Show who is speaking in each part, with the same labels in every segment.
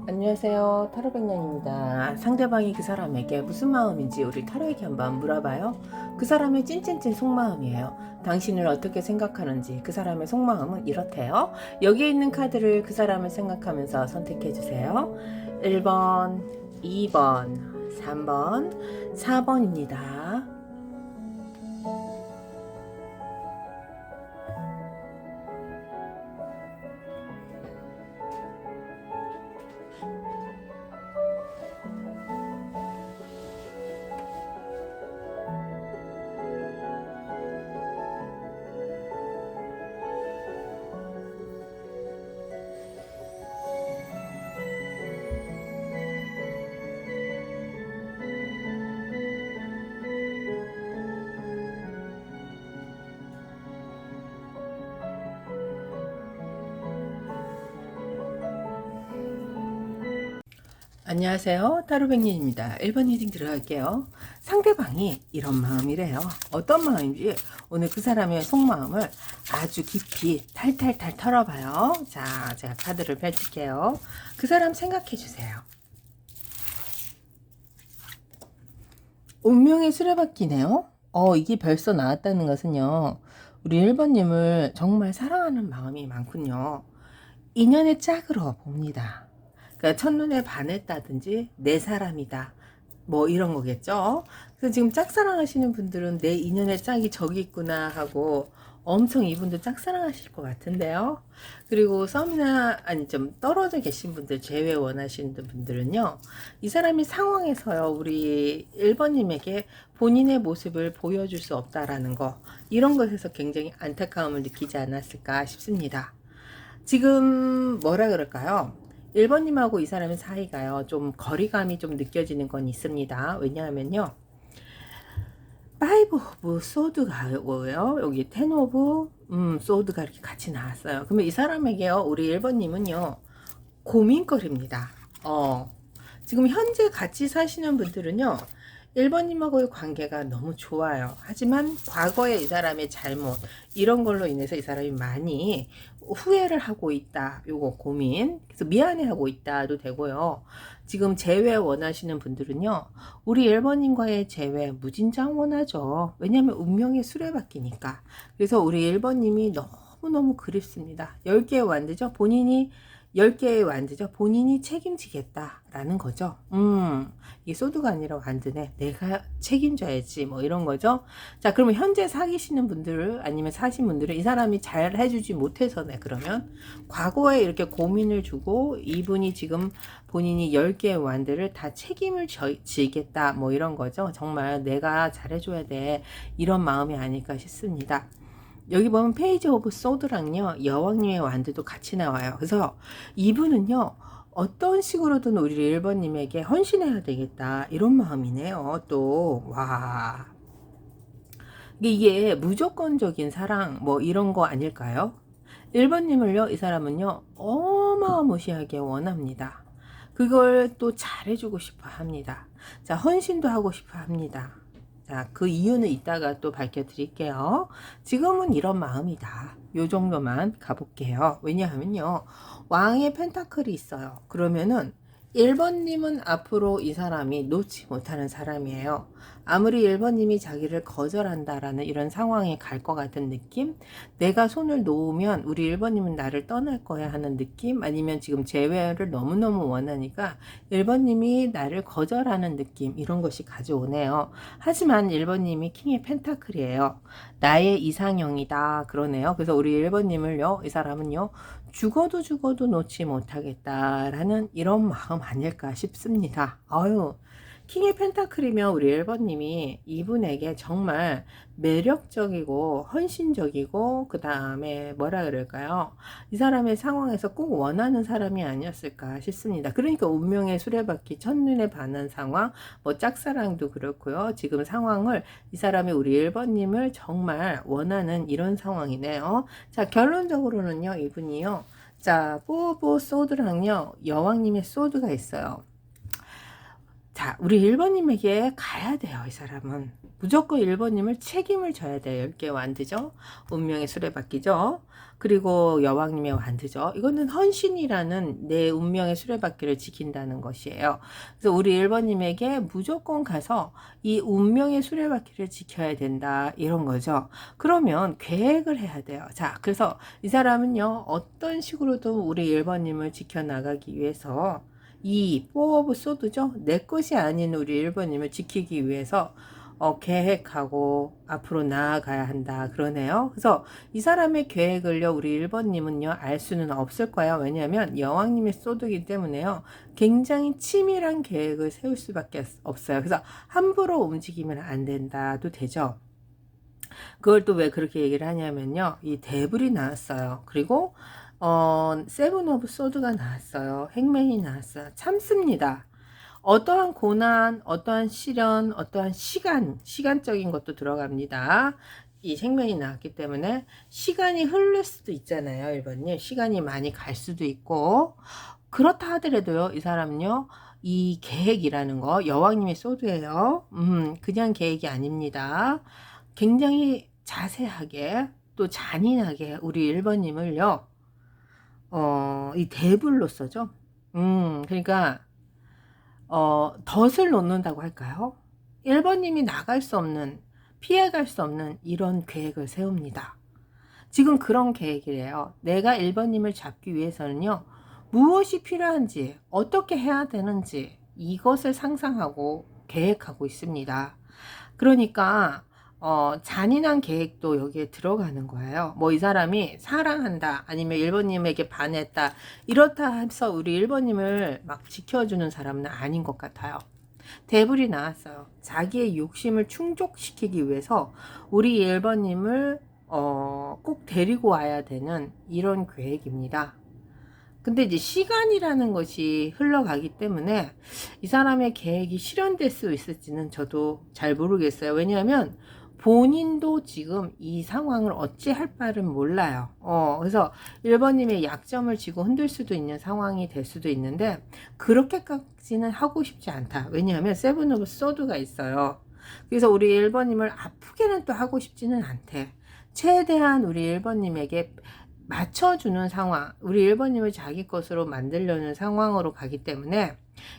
Speaker 1: 안녕하세요. 타로백년입니다. 상대방이 그 사람에게 무슨 마음인지 우리 타로에게 한번 물어봐요. 그 사람의 찐찐찐 속마음이에요. 당신을 어떻게 생각하는지 그 사람의 속마음은 이렇대요. 여기에 있는 카드를 그 사람을 생각하면서 선택해 주세요. 1번, 2번, 3번, 4번입니다. 안녕하세요. 타로백년입니다. 1번 리딩 들어갈게요. 상대방이 이런 마음이래요. 어떤 마음인지 오늘 그 사람의 속마음을 아주 깊이 탈탈탈 털어봐요. 자, 제가 카드를 펼칠게요. 그 사람 생각해 주세요. 운명의 수레바퀴네요. 이게 벌써 나왔다는 것은요. 우리 1번님을 정말 사랑하는 마음이 많군요. 인연의 짝으로 봅니다. 그러니까 첫눈에 반했다든지 내 사람이다 뭐 이런 거겠죠. 그래서 지금 짝사랑하시는 분들은 내 인연의 짝이 저기 있구나 하고 엄청 이분도 짝사랑하실 것 같은데요. 그리고 썸이나 아니 좀 떨어져 계신 분들, 재회 원하시는 분들은요, 이 사람이 상황에서요 우리 1번님에게 본인의 모습을 보여줄 수 없다라는 거, 이런 것에서 굉장히 안타까움을 느끼지 않았을까 싶습니다. 지금 뭐라 그럴까요? 1번님하고 이 사람의 사이가요, 좀 거리감이 좀 느껴지는 건 있습니다. 왜냐하면요, 파이브 오브 소드가 오고요, 여기 텐 오브 소드가 이렇게 같이 나왔어요. 그러면 이 사람에게요, 우리 1번님은요, 고민거리입니다. 지금 현재 같이 사시는 분들은요, 1번님하고의 관계가 너무 좋아요. 하지만 과거에 이 사람의 잘못, 이런 걸로 인해서 이 사람이 많이 후회를 하고 있다. 요거 고민. 그래서 미안해하고 있다도 되고요. 지금 재회 원하시는 분들은요, 우리 1번님과의 재회 무진장 원하죠. 왜냐하면 운명의 수레바퀴니까. 그래서 우리 1번님이 너무너무 그립습니다. 10개의 완드죠. 본인이 10개의 완드죠. 본인이 책임지겠다라는 거죠. 이게 소드가 아니라 완드네. 내가 책임져야지. 뭐 이런 거죠. 자, 그러면 현재 사귀시는 분들, 아니면 사신 분들은 이 사람이 잘 해주지 못해서네. 그러면 과거에 이렇게 고민을 주고 이분이 지금 본인이 10개의 완드를 다 책임을 지겠다. 뭐 이런 거죠. 정말 내가 잘해줘야 돼. 이런 마음이 아닐까 싶습니다. 여기 보면 페이지 오브 소드랑요, 여왕님의 완드도 같이 나와요. 그래서 이분은요, 어떤 식으로든 우리 1번님에게 헌신해야 되겠다, 이런 마음이네요. 또 와, 이게 무조건적인 사랑 뭐 이런 거 아닐까요? 1번님을요, 이 사람은요, 어마무시하게 원합니다. 그걸 또 잘해주고 싶어 합니다. 자, 헌신도 하고 싶어 합니다. 자, 그 이유는 이따가 또 밝혀드릴게요. 지금은 이런 마음이다. 요 정도만 가볼게요. 왜냐하면요, 왕의 펜타클이 있어요. 그러면은 1번님은 앞으로 이 사람이 놓지 못하는 사람이에요. 아무리 1번님이 자기를 거절한다라는 이런 상황에 갈 것 같은 느낌? 내가 손을 놓으면 우리 1번님은 나를 떠날 거야 하는 느낌? 아니면 지금 재회를 너무너무 원하니까 1번님이 나를 거절하는 느낌? 이런 것이 가져오네요. 하지만 1번님이 킹의 펜타클이에요. 나의 이상형이다. 그러네요. 그래서 우리 1번님을요, 이 사람은요, 죽어도 놓지 못하겠다라는 이런 마음 아닐까 싶습니다. 아유, 킹의 펜타클이면 우리 1번님이 이분에게 정말 매력적이고 헌신적이고, 그 다음에 뭐라 그럴까요? 이 사람의 상황에서 꼭 원하는 사람이 아니었을까 싶습니다. 그러니까 운명의 수레바퀴, 첫눈에 반한 상황, 뭐 짝사랑도 그렇고요. 지금 상황을 이 사람이 우리 1번님을 정말 원하는 이런 상황이네요. 자, 결론적으로는요, 이분이요, 자, 뽀뽀 소드랑요, 여왕님의 소드가 있어요. 자, 우리 1번님에게 가야 돼요. 이 사람은 무조건 1번님을 책임을 져야 돼요. 10개 완드죠. 운명의 수레바퀴죠. 그리고 여왕님의 완드죠. 이거는 헌신이라는 내 운명의 수레바퀴를 지킨다는 것이에요. 그래서 우리 1번님에게 무조건 가서 이 운명의 수레바퀴를 지켜야 된다, 이런 거죠. 그러면 계획을 해야 돼요. 자, 그래서 이 사람은요, 어떤 식으로도 우리 1번님을 지켜나가기 위해서 이 포 오브 소드죠. 내 것이 아닌 우리 1번님을 지키기 위해서 계획하고 앞으로 나아가야 한다, 그러네요. 그래서 이 사람의 계획을요, 우리 1번님은요 알 수는 없을 거예요. 왜냐하면 여왕님의 소드이기 때문에요, 굉장히 치밀한 계획을 세울 수밖에 없어요. 그래서 함부로 움직이면 안 된다도 되죠. 그걸 또 왜 그렇게 얘기를 하냐면요, 이 데블이 나왔어요. 그리고 세븐 오브 소드가 나왔어요. 행맨이 나왔어요. 참습니다. 어떠한 고난, 어떠한 시련, 어떠한 시간적인 것도 들어갑니다. 이 생명이 나왔기 때문에 시간이 흐를 수도 있잖아요. 1번님. 시간이 많이 갈 수도 있고. 그렇다 하더라도요, 이 사람은요, 이 계획이라는 거, 여왕님의 소드예요. 그냥 계획이 아닙니다. 굉장히 자세하게, 또 잔인하게 우리 1번님을요, 이 대불로서죠. 그러니까, 덫을 놓는다고 할까요? 1번님이 나갈 수 없는, 피해갈 수 없는 이런 계획을 세웁니다. 지금 그런 계획이래요. 내가 1번님을 잡기 위해서는요, 무엇이 필요한지, 어떻게 해야 되는지, 이것을 상상하고 계획하고 있습니다. 그러니까, 잔인한 계획도 여기에 들어가는 거예요. 뭐 이 사람이 사랑한다, 아니면 1번님에게 반했다, 이렇다 해서 우리 1번님을 막 지켜주는 사람은 아닌 것 같아요. 대불이 나왔어요. 자기의 욕심을 충족시키기 위해서 우리 1번님을 꼭 데리고 와야 되는 이런 계획입니다. 근데 이제 시간이라는 것이 흘러가기 때문에 이 사람의 계획이 실현될 수 있을지는 저도 잘 모르겠어요. 왜냐하면 본인도 지금 이 상황을 어찌할 바를 몰라요. 그래서 1번님의 약점을 쥐고 흔들 수도 있는 상황이 될 수도 있는데, 그렇게까지는 하고 싶지 않다. 왜냐하면 세븐 오브 소드가 있어요. 그래서 우리 1번님을 아프게는 또 하고 싶지는 않대. 최대한 우리 1번님에게 맞춰주는 상황, 우리 1번님을 자기 것으로 만들려는 상황으로 가기 때문에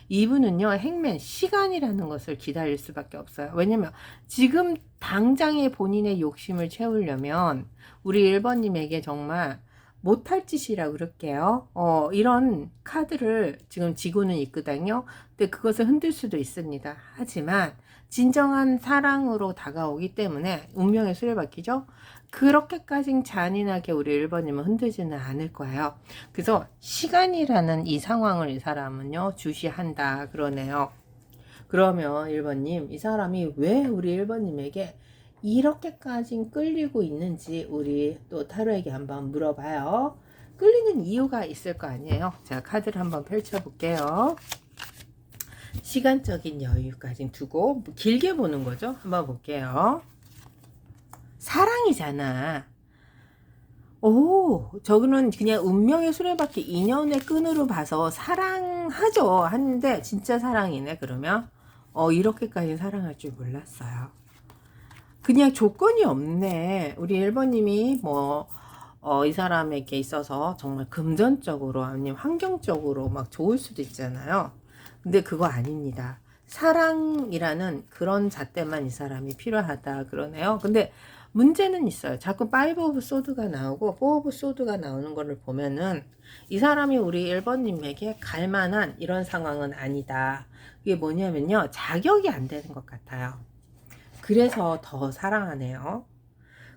Speaker 1: 이분은요, 행맨, 시간이라는 것을 기다릴 수밖에 없어요. 왜냐면 지금 당장의 본인의 욕심을 채우려면 우리 1번님에게 정말 못할 짓이라고 그럴게요. 이런 카드를 지금 지고는 있거든요. 근데 그것을 흔들 수도 있습니다. 하지만 진정한 사랑으로 다가오기 때문에 운명의 수레바퀴죠. 그렇게까지 잔인하게 우리 1번님은 흔들지는 않을 거예요. 그래서 시간이라는 이 상황을 이 사람은요, 주시한다, 그러네요. 그러면 1번님, 이 사람이 왜 우리 1번님에게 이렇게까지 끌리고 있는지 우리 또 타로에게 한번 물어봐요. 끌리는 이유가 있을 거 아니에요. 자, 카드를 한번 펼쳐볼게요. 시간적인 여유까지 두고 길게 보는 거죠. 한번 볼게요. 사랑이잖아. 오, 저거는 그냥 운명의 수레바퀴 인연의 끈으로 봐서 사랑하죠. 하는데 진짜 사랑이네. 그러면 이렇게까지 사랑할 줄 몰랐어요. 그냥 조건이 없네. 우리 1번님이 이 사람에게 있어서 정말 금전적으로 아니면 환경적으로 막 좋을 수도 있잖아요. 근데 그거 아닙니다. 사랑이라는 그런 잣대만 이 사람이 필요하다, 그러네요. 근데 문제는 있어요. 자꾸 5 오브 소드가 나오고 4 오브 소드가 나오는 거를 보면은 이 사람이 우리 1번님에게 갈 만한 이런 상황은 아니다. 이게 뭐냐면요, 자격이 안 되는 것 같아요. 그래서 더 사랑하네요.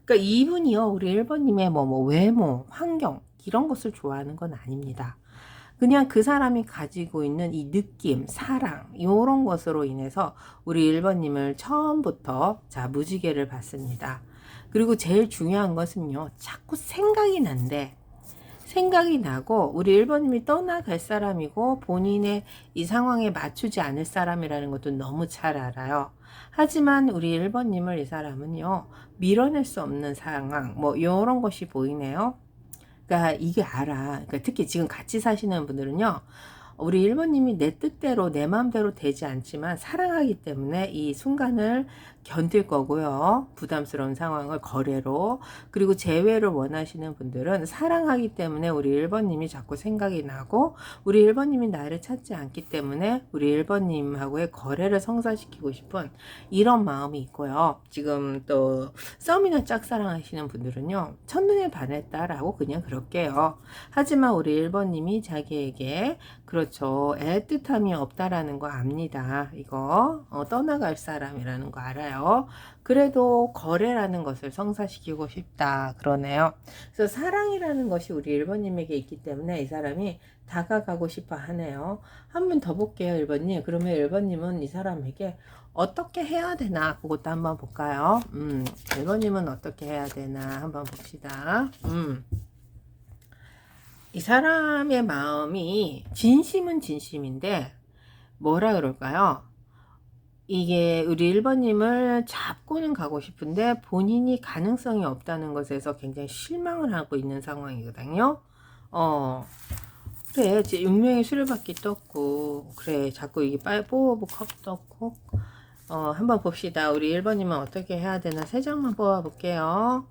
Speaker 1: 그러니까 이분이요, 우리 1번님의 외모, 환경 이런 것을 좋아하는 건 아닙니다. 그냥 그 사람이 가지고 있는 이 느낌, 사랑 이런 것으로 인해서 우리 1번님을 처음부터 무지개를 받습니다. 그리고 제일 중요한 것은요, 자꾸 생각이 난대. 생각이 나고 우리 1번님이 떠나갈 사람이고 본인의 이 상황에 맞추지 않을 사람이라는 것도 너무 잘 알아요. 하지만 우리 1번님을 이 사람은요, 밀어낼 수 없는 상황 이런 것이 보이네요. 그러니까 이게 알아. 그러니까 특히 지금 같이 사시는 분들은요, 우리 1번님이 내 뜻대로 내 마음대로 되지 않지만 사랑하기 때문에 이 순간을 견딜 거고요. 부담스러운 상황을 거래로. 그리고 재회를 원하시는 분들은 사랑하기 때문에 우리 1번님이 자꾸 생각이 나고 우리 1번님이 나를 찾지 않기 때문에 우리 1번님하고의 거래를 성사시키고 싶은 이런 마음이 있고요. 지금 또 썸이나 짝사랑하시는 분들은요. 첫눈에 반했다라고 그냥 그럴게요. 하지만 우리 1번님이 자기에게 그렇죠. 애틋함이 없다라는 거 압니다. 이거 떠나갈 사람이라는 거 알아요. 그래도 거래라는 것을 성사시키고 싶다 그러네요. 그래서 사랑이라는 것이 우리 1번님에게 있기 때문에 이 사람이 다가가고 싶어 하네요. 한 번 더 볼게요 1번님. 그러면 1번님은 이 사람에게 어떻게 해야 되나 그것도 한번 볼까요? 1번님은 어떻게 해야 되나 한번 봅시다. 이 사람의 마음이 진심은 진심인데 뭐라 그럴까요? 이게 우리 1번님을 잡고는 가고 싶은데 본인이 가능성이 없다는 것에서 굉장히 실망을 하고 있는 상황이거든요. 그래, 이제 운명의 수레바퀴 떴고, 그래, 자꾸 이게 뽀뽀 컵 떴고, 한번 봅시다. 우리 1번님은 어떻게 해야 되나? 3장만 뽑아볼게요.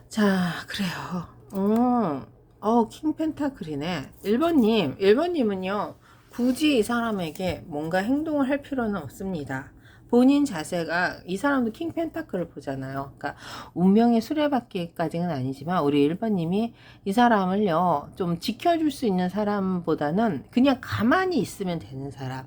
Speaker 1: 자, 그래요. 킹 펜타클이네. 1번님은요, 굳이 이 사람에게 뭔가 행동을 할 필요는 없습니다. 본인 자세가, 이 사람도 킹 펜타클을 보잖아요. 그러니까, 운명의 수레바퀴까지는 아니지만, 우리 1번님이 이 사람을요, 좀 지켜줄 수 있는 사람보다는 그냥 가만히 있으면 되는 사람.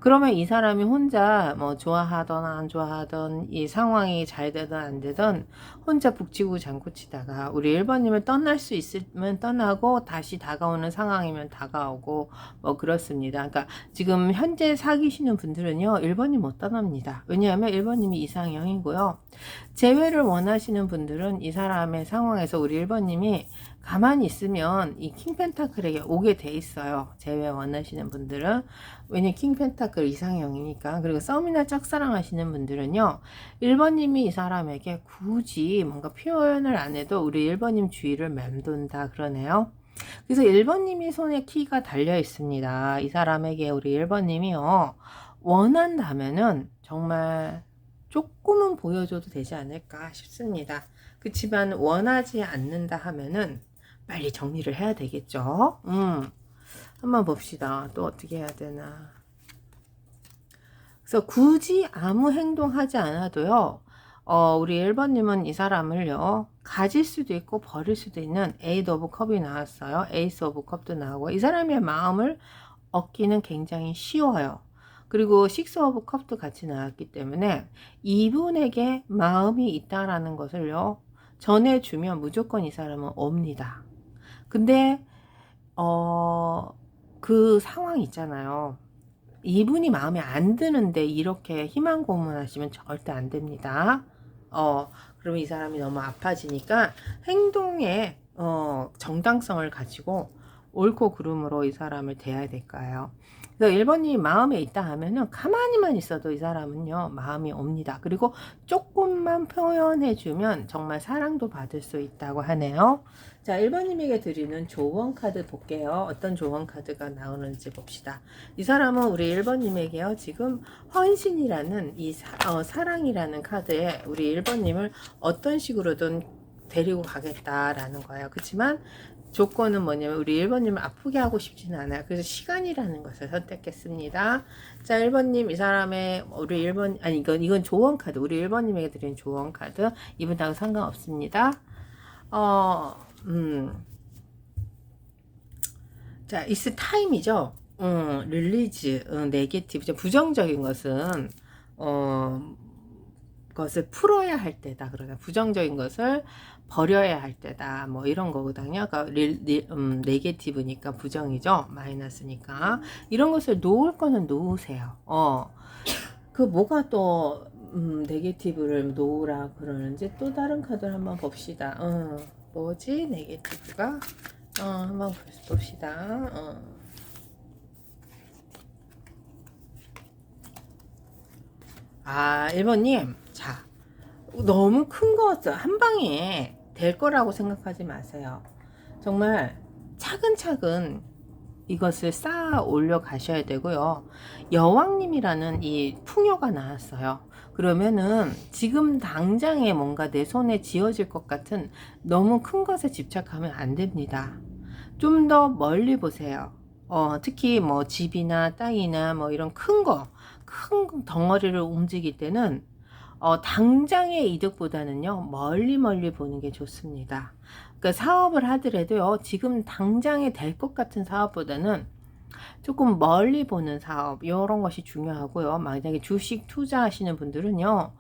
Speaker 1: 그러면 이 사람이 혼자 뭐 좋아하던 안 좋아하던 이 상황이 잘 되든 안 되든 혼자 북치고 장구치다가 우리 1번님을 떠날 수 있으면 떠나고 다시 다가오는 상황이면 다가오고 뭐 그렇습니다. 그러니까 지금 현재 사귀시는 분들은요 1번님 못 떠납니다. 왜냐하면 1번님이 이상형이고요. 재회를 원하시는 분들은 이 사람의 상황에서 우리 1번님이 가만히 있으면 이 킹펜타클에게 오게 돼 있어요. 재회 원하시는 분들은. 왜냐 킹펜타클 이상형이니까. 그리고 썸이나 짝사랑 하시는 분들은요. 1번님이 이 사람에게 굳이 뭔가 표현을 안 해도 우리 1번님 주위를 맴돈다 그러네요. 그래서 1번님이 손에 키가 달려 있습니다. 이 사람에게 우리 1번님이요. 원한다면은 정말 조금은 보여줘도 되지 않을까 싶습니다. 그렇지만 원하지 않는다 하면은 빨리 정리를 해야 되겠죠. 한번 봅시다. 또 어떻게 해야 되나. 그래서 굳이 아무 행동하지 않아도요. 우리 1번님은 이 사람을요. 가질 수도 있고 버릴 수도 있는 에이드 오브 컵이 나왔어요. 에이스 오브 컵도 나오고 이 사람의 마음을 얻기는 굉장히 쉬워요. 그리고 식스 오브 컵도 같이 나왔기 때문에 이분에게 마음이 있다라는 것을요. 전해주면 무조건 이 사람은 옵니다. 근데 그 상황 있잖아요. 이분이 마음에 안 드는데 이렇게 희망 고문하시면 절대 안 됩니다. 그러면 이 사람이 너무 아파지니까 행동에 정당성을 가지고 옳고 그름으로 이 사람을 대해야 될까요? 그래서 1번님이 마음에 있다 하면은 가만히만 있어도 이 사람은요 마음이 옵니다. 그리고 조금만 표현해주면 정말 사랑도 받을 수 있다고 하네요. 자 1번님에게 드리는 조언 카드 볼게요. 어떤 조언 카드가 나오는지 봅시다. 이 사람은 우리 1번님에게요 지금 헌신이라는 이 사랑이라는 카드에 우리 1번님을 어떤 식으로든 데리고 가겠다라는 거예요. 그렇지만 조건은 뭐냐면 우리 1번님을 아프게 하고 싶지는 않아요. 그래서 시간이라는 것을 선택했습니다. 자 1번님 이 사람의 우리 1번 아니 이건 조언 카드 우리 1번님에게 드린 조언 카드 이분하고 상관없습니다. 자 it's time이죠. 릴리즈 네게티브죠. 부정적인 것은 것을 풀어야 할 때다 그러나 부정적인 것을 버려야 할 때다 뭐 이런 거거든요. 그러니까 네게티브니까 부정이죠. 마이너스니까 이런 것을 놓을 거는 놓으세요. 그 뭐가 또 네게티브를 놓으라 그러는지 또 다른 카드를 한번 봅시다. 뭐지 네게티브가 한번 봅시다. 1번님 자 너무 큰 거 한 방에 될 거라고 생각하지 마세요. 정말 차근차근 이것을 쌓아 올려 가셔야 되고요. 여왕님이라는 이 풍요가 나왔어요. 그러면은 지금 당장에 뭔가 내 손에 쥐어질 것 같은 너무 큰 것에 집착하면 안 됩니다. 좀 더 멀리 보세요. 특히 뭐 집이나 땅이나 뭐 이런 큰 덩어리를 움직일 때는 당장의 이득보다는요, 멀리 보는 게 좋습니다. 그러니까 사업을 하더라도요, 지금 당장에 될 것 같은 사업보다는 조금 멀리 보는 사업, 이런 것이 중요하고요. 만약에 주식 투자하시는 분들은요,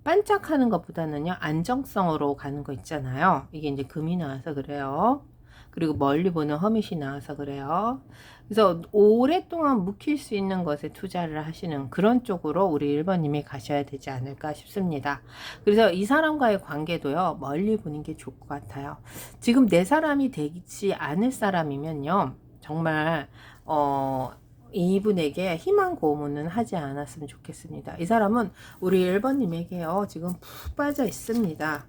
Speaker 1: 반짝하는 것보다는요, 안정성으로 가는 거 있잖아요. 이게 이제 금이 나와서 그래요. 그리고 멀리 보는 허밋이 나와서 그래요. 그래서 오랫동안 묵힐 수 있는 것에 투자를 하시는 그런 쪽으로 우리 1번님이 가셔야 되지 않을까 싶습니다. 그래서 이 사람과의 관계도요, 멀리 보는 게 좋을 것 같아요. 지금 내 사람이 되지 않을 사람이면요, 정말 이분에게 희망 고문은 하지 않았으면 좋겠습니다. 이 사람은 우리 1번님에게요, 지금 푹 빠져 있습니다.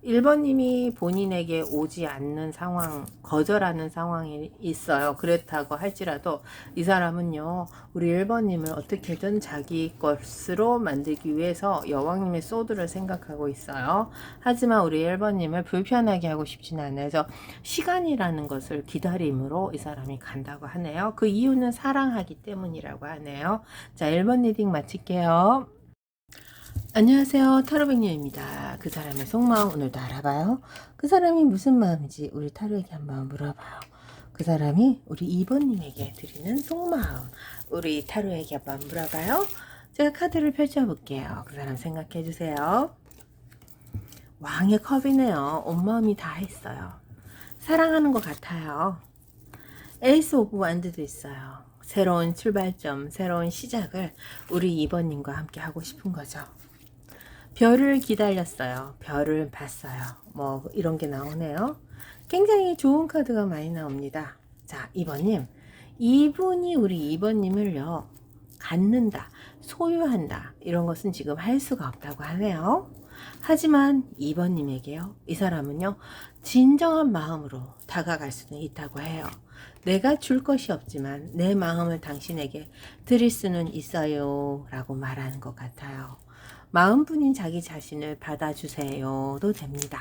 Speaker 1: 1번님이 본인에게 오지 않는 상황, 거절하는 상황이 있어요. 그렇다고 할지라도 이 사람은요, 우리 1번님을 어떻게든 자기 것으로 만들기 위해서 여왕님의 소드를 생각하고 있어요. 하지만 우리 1번님을 불편하게 하고 싶지는 않아요. 그래서 시간이라는 것을 기다림으로 이 사람이 간다고 하네요. 그 이유는 사랑하기 때문이라고 하네요. 자, 1번 리딩 마칠게요. 안녕하세요, 타로백녀입니다. 그 사람의 속마음 오늘도 알아봐요. 그 사람이 무슨 마음인지 우리 타로에게 한번 물어봐요. 그 사람이 우리 2번님에게 드리는 속마음 우리 타로에게 한번 물어봐요. 제가 카드를 펼쳐볼게요. 그 사람 생각해 주세요. 왕의 컵이네요. 온 마음이 다 했어요. 사랑하는 것 같아요. 에이스 오브 완드도 있어요. 새로운 출발점, 새로운 시작을 우리 2번님과 함께 하고 싶은 거죠. 별을 기다렸어요. 별을 봤어요. 뭐 이런 게 나오네요. 굉장히 좋은 카드가 많이 나옵니다. 자, 2번님. 이분이 우리 2번님을요, 갖는다, 소유한다, 이런 것은 지금 할 수가 없다고 하네요. 하지만 2번님에게요, 이 사람은요, 진정한 마음으로 다가갈 수는 있다고 해요. 내가 줄 것이 없지만 내 마음을 당신에게 드릴 수는 있어요 라고 말하는 것 같아요. 마음뿐인 자기 자신을 받아주세요도 됩니다.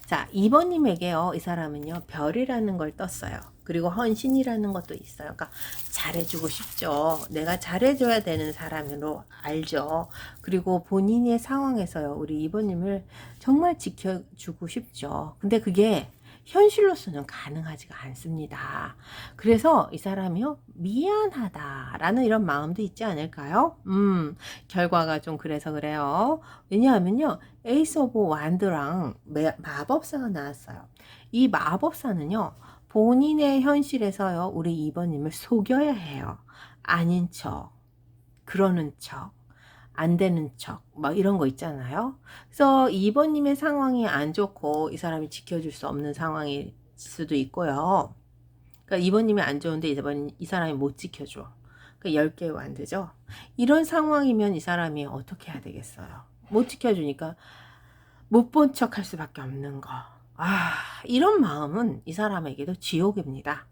Speaker 1: 자, 2번님에게요, 이 사람은요, 별이라는 걸 떴어요. 그리고 헌신이라는 것도 있어요. 그러니까 잘해주고 싶죠. 내가 잘해줘야 되는 사람으로 알죠. 그리고 본인의 상황에서요, 우리 2번님을 정말 지켜주고 싶죠. 근데 그게 현실로서는 가능하지가 않습니다. 그래서 이 사람이요, 미안하다라는 이런 마음도 있지 않을까요? 결과가 좀 그래서 그래요. 왜냐하면요, 에이스 오브 완드랑 마법사가 나왔어요. 이 마법사는요, 본인의 현실에서요, 우리 2번님을 속여야 해요. 아닌 척, 그러는 척, 안 되는 척, 막 이런 거 있잖아요. 그래서 2번님의 상황이 안 좋고 이 사람이 지켜줄 수 없는 상황일 수도 있고요. 그러니까 2번님이 안 좋은데 이 사람이 못 지켜줘. 그러니까 10개 완드죠. 이런 상황이면 이 사람이 어떻게 해야 되겠어요? 못 지켜주니까 못 본 척 할 수밖에 없는 거. 이런 마음은 이 사람에게도 지옥입니다.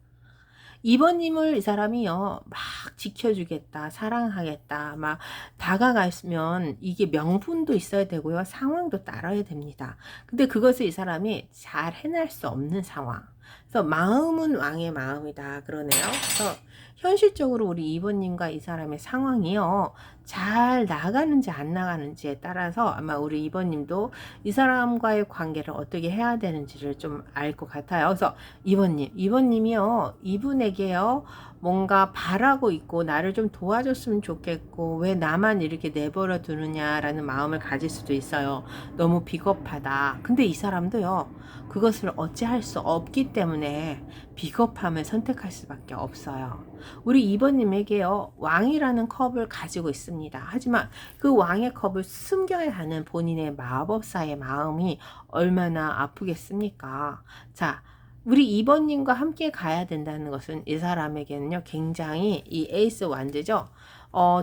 Speaker 1: 2번님을 이 사람이요, 막 지켜주겠다, 사랑하겠다, 막 다가가면 이게 명분도 있어야 되고요, 상황도 따라야 됩니다. 근데 그것을 이 사람이 잘 해낼 수 없는 상황. 그래서 마음은 왕의 마음이다 그러네요. 그래서 현실적으로 우리 2번님과 이 사람의 상황이요, 잘 나가는지 안 나가는지에 따라서 아마 우리 2번님도 이 사람과의 관계를 어떻게 해야 되는지를 좀 알 것 같아요. 그래서 2번님이요, 이분에게요, 뭔가 바라고 있고 나를 좀 도와줬으면 좋겠고 왜 나만 이렇게 내버려 두느냐라는 마음을 가질 수도 있어요. 너무 비겁하다. 근데 이 사람도요, 그것을 어찌할 수 없기 때문에 비겁함을 선택할 수밖에 없어요. 우리 2번님에게요, 왕이라는 컵을 가지고 있습니다. 하지만 그 왕의 컵을 숨겨야 하는 본인의 마법사의 마음이 얼마나 아프겠습니까? 자, 우리 2번님과 함께 가야 된다는 것은 이 사람에게는요, 굉장히 이 에이스 완드죠.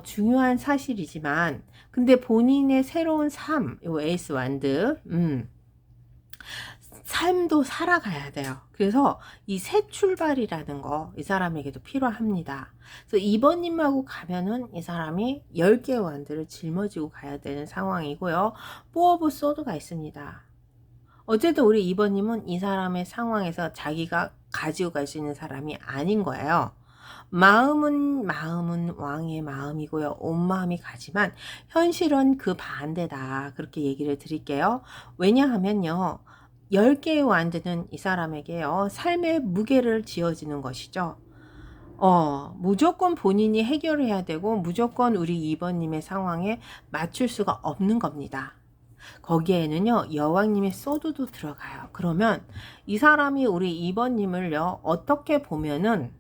Speaker 1: 중요한 사실이지만, 근데 본인의 새로운 삶, 이 에이스 완드, 삶도 살아가야 돼요. 그래서 이 새 출발이라는 거 이 사람에게도 필요합니다. 그래서 2번님하고 가면은 이 사람이 10개의 완들을 짊어지고 가야 되는 상황이고요. 4 오브 소드가 있습니다. 어쨌든 우리 2번님은 이 사람의 상황에서 자기가 가지고 갈 수 있는 사람이 아닌 거예요. 마음은 왕의 마음이고요. 온 마음이 가지만 현실은 그 반대다. 그렇게 얘기를 드릴게요. 왜냐하면요. 10개의 완드는 이 사람에게요. 삶의 무게를 지어지는 것이죠. 무조건 본인이 해결해야 되고 무조건 우리 2번님의 상황에 맞출 수가 없는 겁니다. 거기에는요. 여왕님의 소드도 들어가요. 그러면 이 사람이 우리 2번님을요. 어떻게 보면은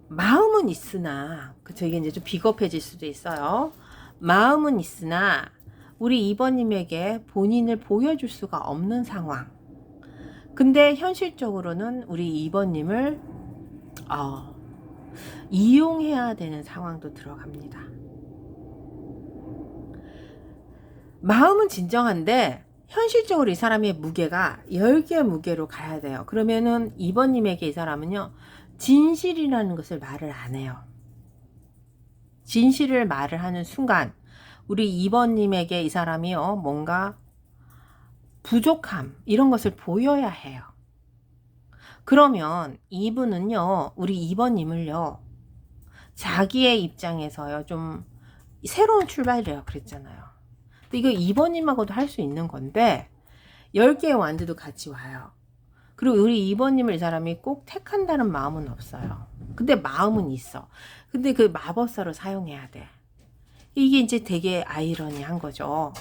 Speaker 1: 마음은 있으나 그쵸 이게 이제 좀 비겁해질 수도 있어요. 마음은 있으나 우리 2번님에게 본인을 보여줄 수가 없는 상황. 근데 현실적으로는 우리 2번님을 이용해야 되는 상황도 들어갑니다. 마음은 진정한데 현실적으로 이 사람의 무게가 10개의 무게로 가야 돼요. 그러면은 2번님에게 이 사람은요. 진실이라는 것을 말을 안 해요. 진실을 말을 하는 순간 우리 2번님에게 이 사람이요. 뭔가 부족함 이런 것을 보여야 해요. 그러면 이분은요. 우리 2번님을요. 자기의 입장에서요. 좀 새로운 출발이래요. 그랬잖아요. 근데 이거 2번님하고도 할 수 있는 건데 10개의 완드도 같이 와요. 그리고 우리 2번님을 이 사람이 꼭 택한다는 마음은 없어요. 근데 마음은 있어. 근데 그 마법사로 사용해야 돼. 이게 이제 되게 아이러니한 거죠.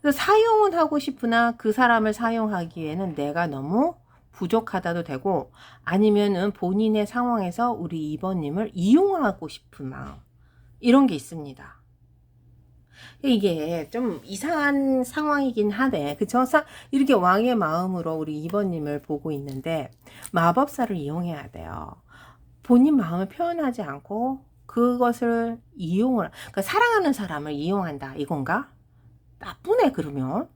Speaker 1: 그래서 사용은 하고 싶으나 그 사람을 사용하기에는 내가 너무 부족하다도 되고 아니면은 본인의 상황에서 우리 2번님을 이용하고 싶은 마음 이런 게 있습니다. 이게 좀 이상한 상황이긴 하네. 그쵸? 이렇게 왕의 마음으로 우리 2번님을 보고 있는데 마법사를 이용해야 돼요. 본인 마음을 표현하지 않고 그것을 그러니까 사랑하는 사람을 이용한다. 이건가? 나쁘네 그러면.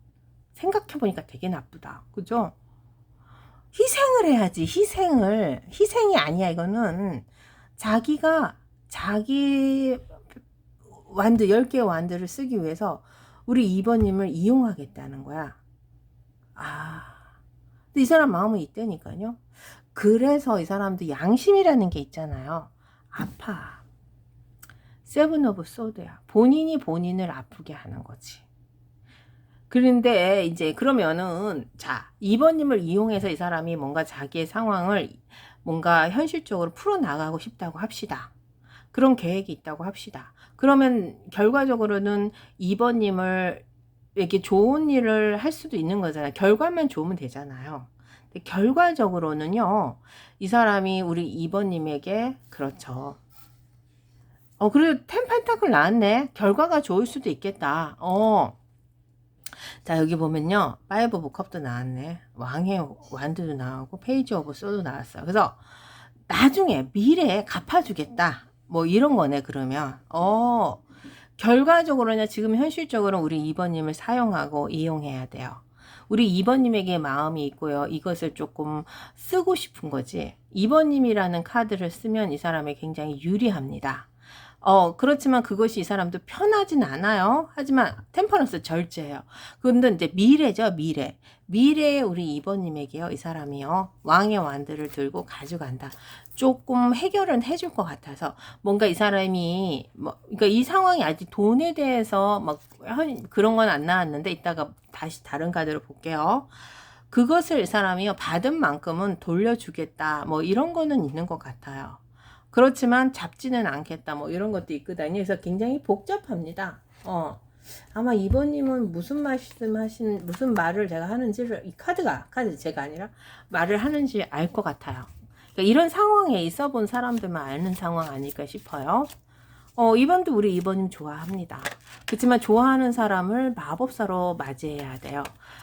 Speaker 1: 생각해보니까 되게 나쁘다. 그죠? 희생을 해야지. 희생이 아니야. 이거는 자기가 자기 10개의 완드를 쓰기 위해서 우리 2번님을 이용하겠다는 거야. 근데 이 사람 마음은 있다니까요. 그래서 이 사람도 양심이라는 게 있잖아요. 아파. 세븐 오브 소드야. 본인이 본인을 아프게 하는 거지. 그런데 이제 그러면은 2번님을 이용해서 이 사람이 뭔가 자기의 상황을 뭔가 현실적으로 풀어나가고 싶다고 합시다. 그런 계획이 있다고 합시다. 그러면 결과적으로는 2번님을 이렇게 좋은 일을 할 수도 있는 거잖아요. 결과만 좋으면 되잖아요. 근데 결과적으로는요. 이 사람이 우리 2번님에게 그렇죠. 그래도 10 펜타클 나왔네. 결과가 좋을 수도 있겠다. 자 여기 보면요. 5 오브 컵도 나왔네. 왕의 완드도 나오고 페이지 오브 소도 나왔어요. 그래서 나중에 미래에 갚아주겠다. 뭐 이런 거네 그러면. 결과적으로는 지금 현실적으로 우리 2번님을 사용하고 이용해야 돼요. 우리 2번님에게 마음이 있고요. 이것을 조금 쓰고 싶은 거지. 2번님이라는 카드를 쓰면 이 사람이 굉장히 유리합니다. 그렇지만 그것이 이 사람도 편하진 않아요. 하지만 템퍼런스 절제예요. 근데 이제 미래죠, 미래. 미래에 우리 2번님에게요, 이 사람이요, 왕의 완드를 들고 가져간다. 조금 해결은 해줄 것 같아서 뭔가 이 사람이 그러니까 이 상황이 아직 돈에 대해서 그런 건 안 나왔는데 이따가 다시 다른 카드를 볼게요. 그것을 이 사람이요 받은 만큼은 돌려주겠다. 이런 거는 있는 것 같아요. 그렇지만 잡지는 않겠다. 이런 것도 있거든요. 그래서 굉장히 복잡합니다. 아마 2번님은 무슨 말을 제가 하는지를, 이 카드 제가 아니라 말을 하는지 알 것 같아요. 그러니까 이런 상황에 있어 본 사람들만 아는 상황 아닐까 싶어요. 이번도 우리 2번님 좋아합니다. 그렇지만 좋아하는 사람을 마법사로 맞이해야 돼요.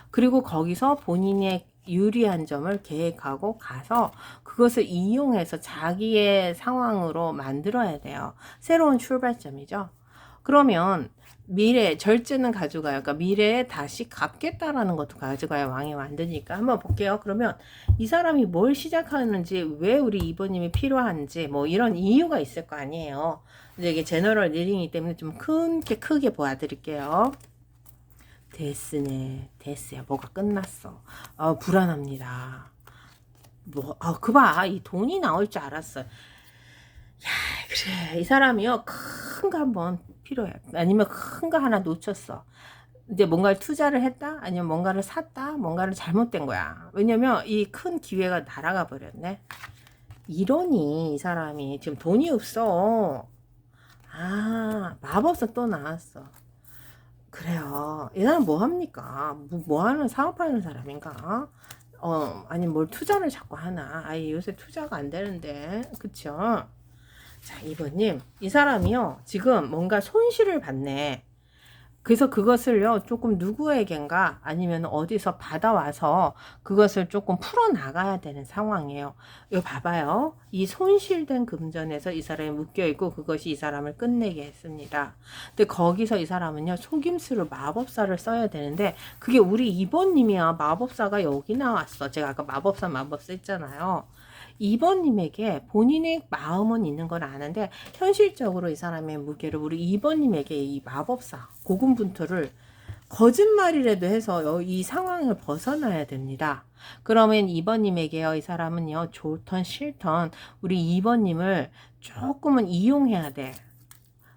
Speaker 1: 그리고 거기서 본인의 유리한 점을 계획하고 가서 그것을 이용해서 자기의 상황으로 만들어야 돼요. 새로운 출발점이죠. 그러면 미래 절제는 가져가요. 그러니까 미래에 다시 갚겠다라는 것도 가져가요. 왕이 만드니까. 한번 볼게요. 그러면 이 사람이 뭘 시작하는지, 왜 우리 2번님이 필요한지, 뭐 이런 이유가 있을 거 아니에요. 근데 이게 제너럴 리딩이기 때문에 좀 크게 보여드릴게요. 데스네. 데스야. 뭐가 끝났어. 불안합니다. 그 봐. 이 돈이 나올 줄 알았어. 야, 그래. 이 사람이요. 큰 거 한번 필요해. 아니면 큰 거 하나 놓쳤어. 이제 뭔가를 투자를 했다? 아니면 뭔가를 샀다? 뭔가를 잘못된 거야. 왜냐면 이 큰 기회가 날아가 버렸네. 이러니 이 사람이 지금 돈이 없어. 마법사 또 나왔어. 그래요. 이 사람 뭐 합니까? 뭐 하는 사업하는 사람인가? 아니 뭘 투자를 자꾸 하나? 요새 투자가 안 되는데. 그쵸? 자, 2번님. 이 사람이요. 지금 뭔가 손실을 받네. 그래서 그것을요, 조금 누구에겐가 아니면 어디서 받아와서 그것을 조금 풀어나가야 되는 상황이에요. 이거 봐봐요. 이 손실된 금전에서 이 사람이 묶여있고 그것이 이 사람을 끝내게 했습니다. 근데 거기서 이 사람은요, 속임수로 마법사를 써야 되는데 그게 우리 2번님이야. 마법사가 여기 나왔어. 제가 아까 마법사 했잖아요. 2번님에게 본인의 마음은 있는 건 아는데 현실적으로 이 사람의 무게를 우리 2번님에게 이 마법사 고군분투를 거짓말이라도 해서 이 상황을 벗어나야 됩니다. 그러면 2번님에게요, 이 사람은요, 좋던 싫던 우리 2번님을 조금은 이용해야 돼.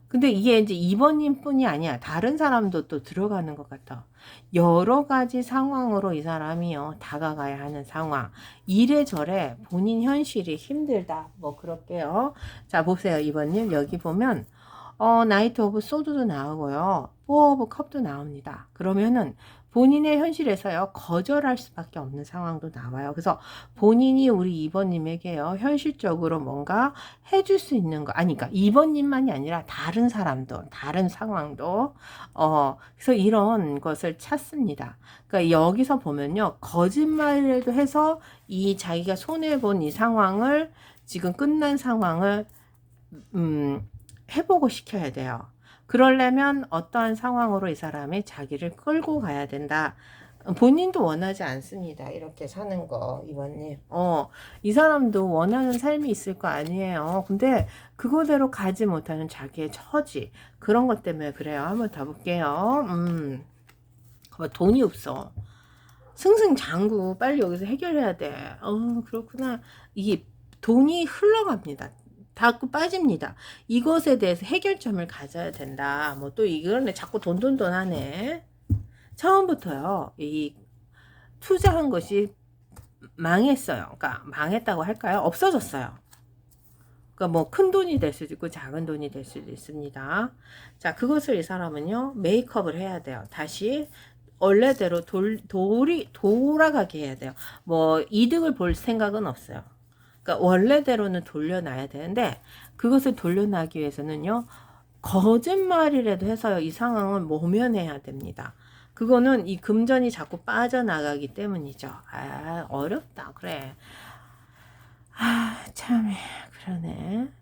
Speaker 1: 근데 이게 이제 2번님 뿐이 아니야. 다른 사람도 또 들어가는 것 같아. 여러 가지 상황으로 이 사람이요, 다가가야 하는 상황. 이래저래 본인 현실이 힘들다. 뭐, 그럴게요. 자, 보세요. 2번님. 여기 보면, 나이트 오브 소드도 나오고요. 포 오브 컵도 나옵니다. 그러면은 본인의 현실에서요, 거절할 수밖에 없는 상황도 나와요. 그래서 본인이 우리 2번님에게요, 현실적으로 뭔가 해줄 수 있는 거, 그러니까 2번님만이 아니라 다른 사람도, 다른 상황도, 그래서 이런 것을 찾습니다. 그러니까 여기서 보면요, 거짓말이라도 해서 이 자기가 손해본 이 상황을, 지금 끝난 상황을, 회복을 시켜야 돼요. 그러려면 어떠한 상황으로 이 사람이 자기를 끌고 가야 된다. 본인도 원하지 않습니다. 이렇게 사는 거, 이번님. 이 사람도 원하는 삶이 있을 거 아니에요. 근데 그거대로 가지 못하는 자기의 처지, 그런 것 때문에 그래요. 한번 더 볼게요. 돈이 없어. 승승장구 빨리 여기서 해결해야 돼. 그렇구나. 이게 돈이 흘러갑니다. 닫고 빠집니다. 이것에 대해서 해결점을 가져야 된다. 뭐 또 이거네, 자꾸 돈 하네. 처음부터요, 이 투자한 것이 망했어요. 그러니까 망했다고 할까요? 없어졌어요. 그러니까 뭐 큰 돈이 될 수도 있고 작은 돈이 될 수도 있습니다. 자, 그것을 이 사람은요, 메이크업을 해야 돼요. 다시 원래대로 돌아가게 해야 돼요. 뭐 이득을 볼 생각은 없어요. 그러니까 원래대로는 돌려놔야 되는데 그것을 돌려나기 위해서는요, 거짓말이라도 해서 이 상황을 모면해야 됩니다. 그거는 이 금전이 자꾸 빠져나가기 때문이죠. 어렵다. 그래. 참 그러네.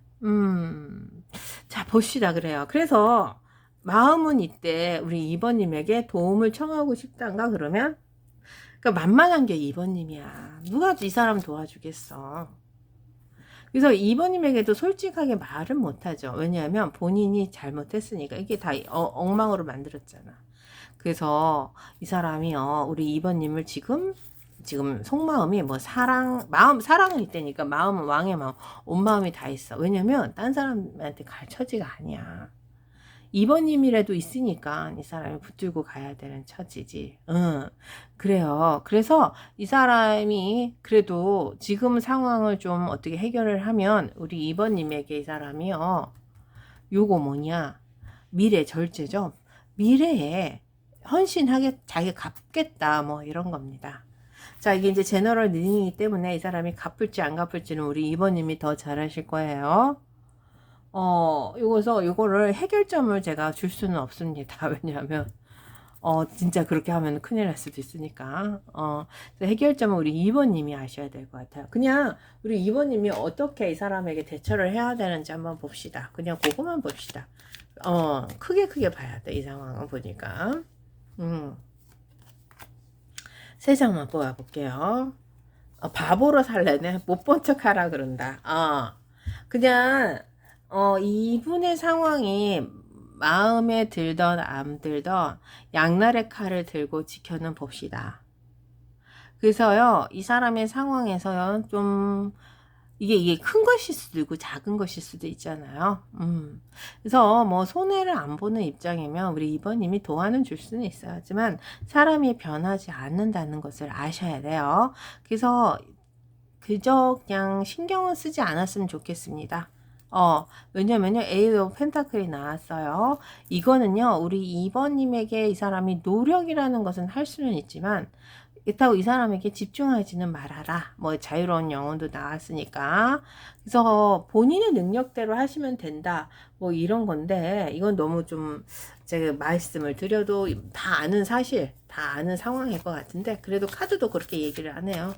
Speaker 1: 자, 봅시다. 그래요. 그래서 마음은 이때 우리 2번님에게 도움을 청하고 싶단가 그러면, 그러니까 만만한 게 2번님이야. 누가 이 사람 도와주겠어. 그래서 2번님에게도 솔직하게 말은 못하죠. 왜냐하면 본인이 잘못했으니까. 이게 다 엉망으로 만들었잖아. 그래서 이 사람이요, 우리 2번님을 지금 속마음이 뭐 사랑은 있다니까. 마음은 왕의 마음, 온 마음이 다 있어. 왜냐면 딴 사람한테 갈 처지가 아니야. 2번님이라도 있으니까 이 사람이 붙들고 가야 되는 처지지. 그래요. 그래서 이 사람이 그래도 지금 상황을 좀 어떻게 해결을 하면 우리 2번님에게 이 사람이요, 요거 뭐냐, 미래 절제죠. 미래에 헌신하게 자기가 갚겠다, 뭐 이런 겁니다. 자, 이게 이제 제너럴 리딩이기 때문에 이 사람이 갚을지 안 갚을지는 우리 2번님이 더 잘하실 거예요. 요거를 해결점을 제가 줄 수는 없습니다. 왜냐하면 진짜 그렇게 하면 큰일 날 수도 있으니까. 그래서 해결점은 우리 2번님이 아셔야 될 것 같아요. 그냥 우리 2번님이 어떻게 이 사람에게 대처를 해야 되는지 한번 봅시다. 그냥 그거만 봅시다. 크게 봐야 돼, 이 상황은 보니까. 세 장만 뽑아볼게요. 바보로 살래네. 못 본 척 하라 그런다. 그냥, 이분의 상황이 마음에 들던 안 들던 양날의 칼을 들고 지켜는 봅시다. 그래서요, 이 사람의 상황에서요, 좀, 이게 큰 것일 수도 있고 작은 것일 수도 있잖아요. 그래서 뭐 손해를 안 보는 입장이면 우리 2번님이 도와는 줄 수는 있어요. 하지만 사람이 변하지 않는다는 것을 아셔야 돼요. 그래서 그저 그냥 신경을 쓰지 않았으면 좋겠습니다. 왜냐면요, 에이스 오브 펜타클이 나왔어요. 이거는요, 우리 2번님에게 이 사람이 노력이라는 것은 할 수는 있지만, 그렇다고 이 사람에게 집중하지는 말아라. 뭐 자유로운 영혼도 나왔으니까. 그래서 본인의 능력대로 하시면 된다. 뭐 이런 건데, 이건 너무 좀 제가 말씀을 드려도 다 아는 사실, 다 아는 상황일 것 같은데, 그래도 카드도 그렇게 얘기를 하네요.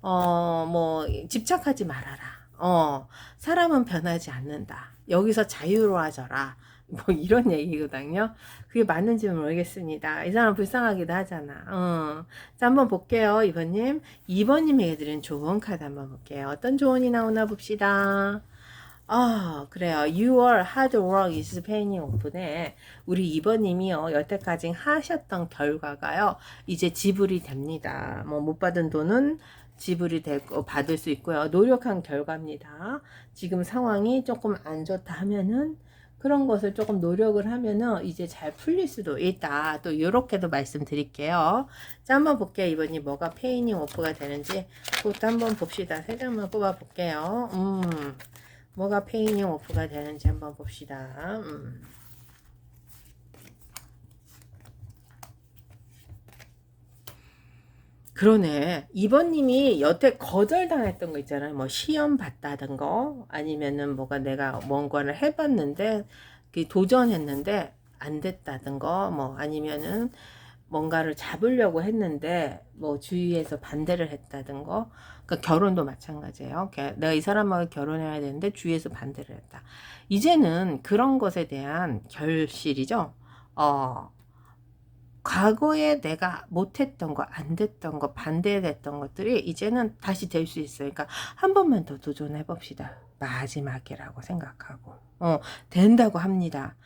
Speaker 1: 뭐 집착하지 말아라. 사람은 변하지 않는다. 여기서 자유로워져라. 뭐 이런 얘기거든요. 그게 맞는지는 모르겠습니다. 이 사람 불쌍하기도 하잖아. 자, 한번 볼게요. 2번님. 2번님에게 드린 조언 카드 한번 볼게요. 어떤 조언이 나오나 봅시다. 그래요. Your hard work is paying off네. 우리 2번님이요. 여태까지 하셨던 결과가요. 이제 지불이 됩니다. 뭐 못 받은 돈은 지불이 되고 받을 수 있고요. 노력한 결과입니다. 지금 상황이 조금 안 좋다 하면은 그런 것을 조금 노력을 하면은 이제 잘 풀릴 수도 있다. 또 이렇게도 말씀드릴게요. 자, 한번 볼게요. 이번이 뭐가 페이닝 오프가 되는지 그것도 한번 봅시다. 세 장만 뽑아 볼게요. 뭐가 페이닝 오프가 되는지 한번 봅시다. 그러네. 2번님이 여태 거절당했던 거 있잖아요. 뭐 시험 봤다던 거 아니면은 뭐가 내가 뭔가를 해봤는데 도전했는데 안 됐다던 거 뭐 아니면은 뭔가를 잡으려고 했는데 뭐 주위에서 반대를 했다던 거. 그러니까 결혼도 마찬가지예요. 내가 이 사람하고 결혼해야 되는데 주위에서 반대를 했다. 이제는 그런 것에 대한 결실이죠. 과거에 내가 못했던 거, 안 됐던 거, 반대됐던 것들이 이제는 다시 될 수 있어요. 그러니까 한 번만 더 도전해 봅시다. 마지막이라고 생각하고. 된다고 합니다.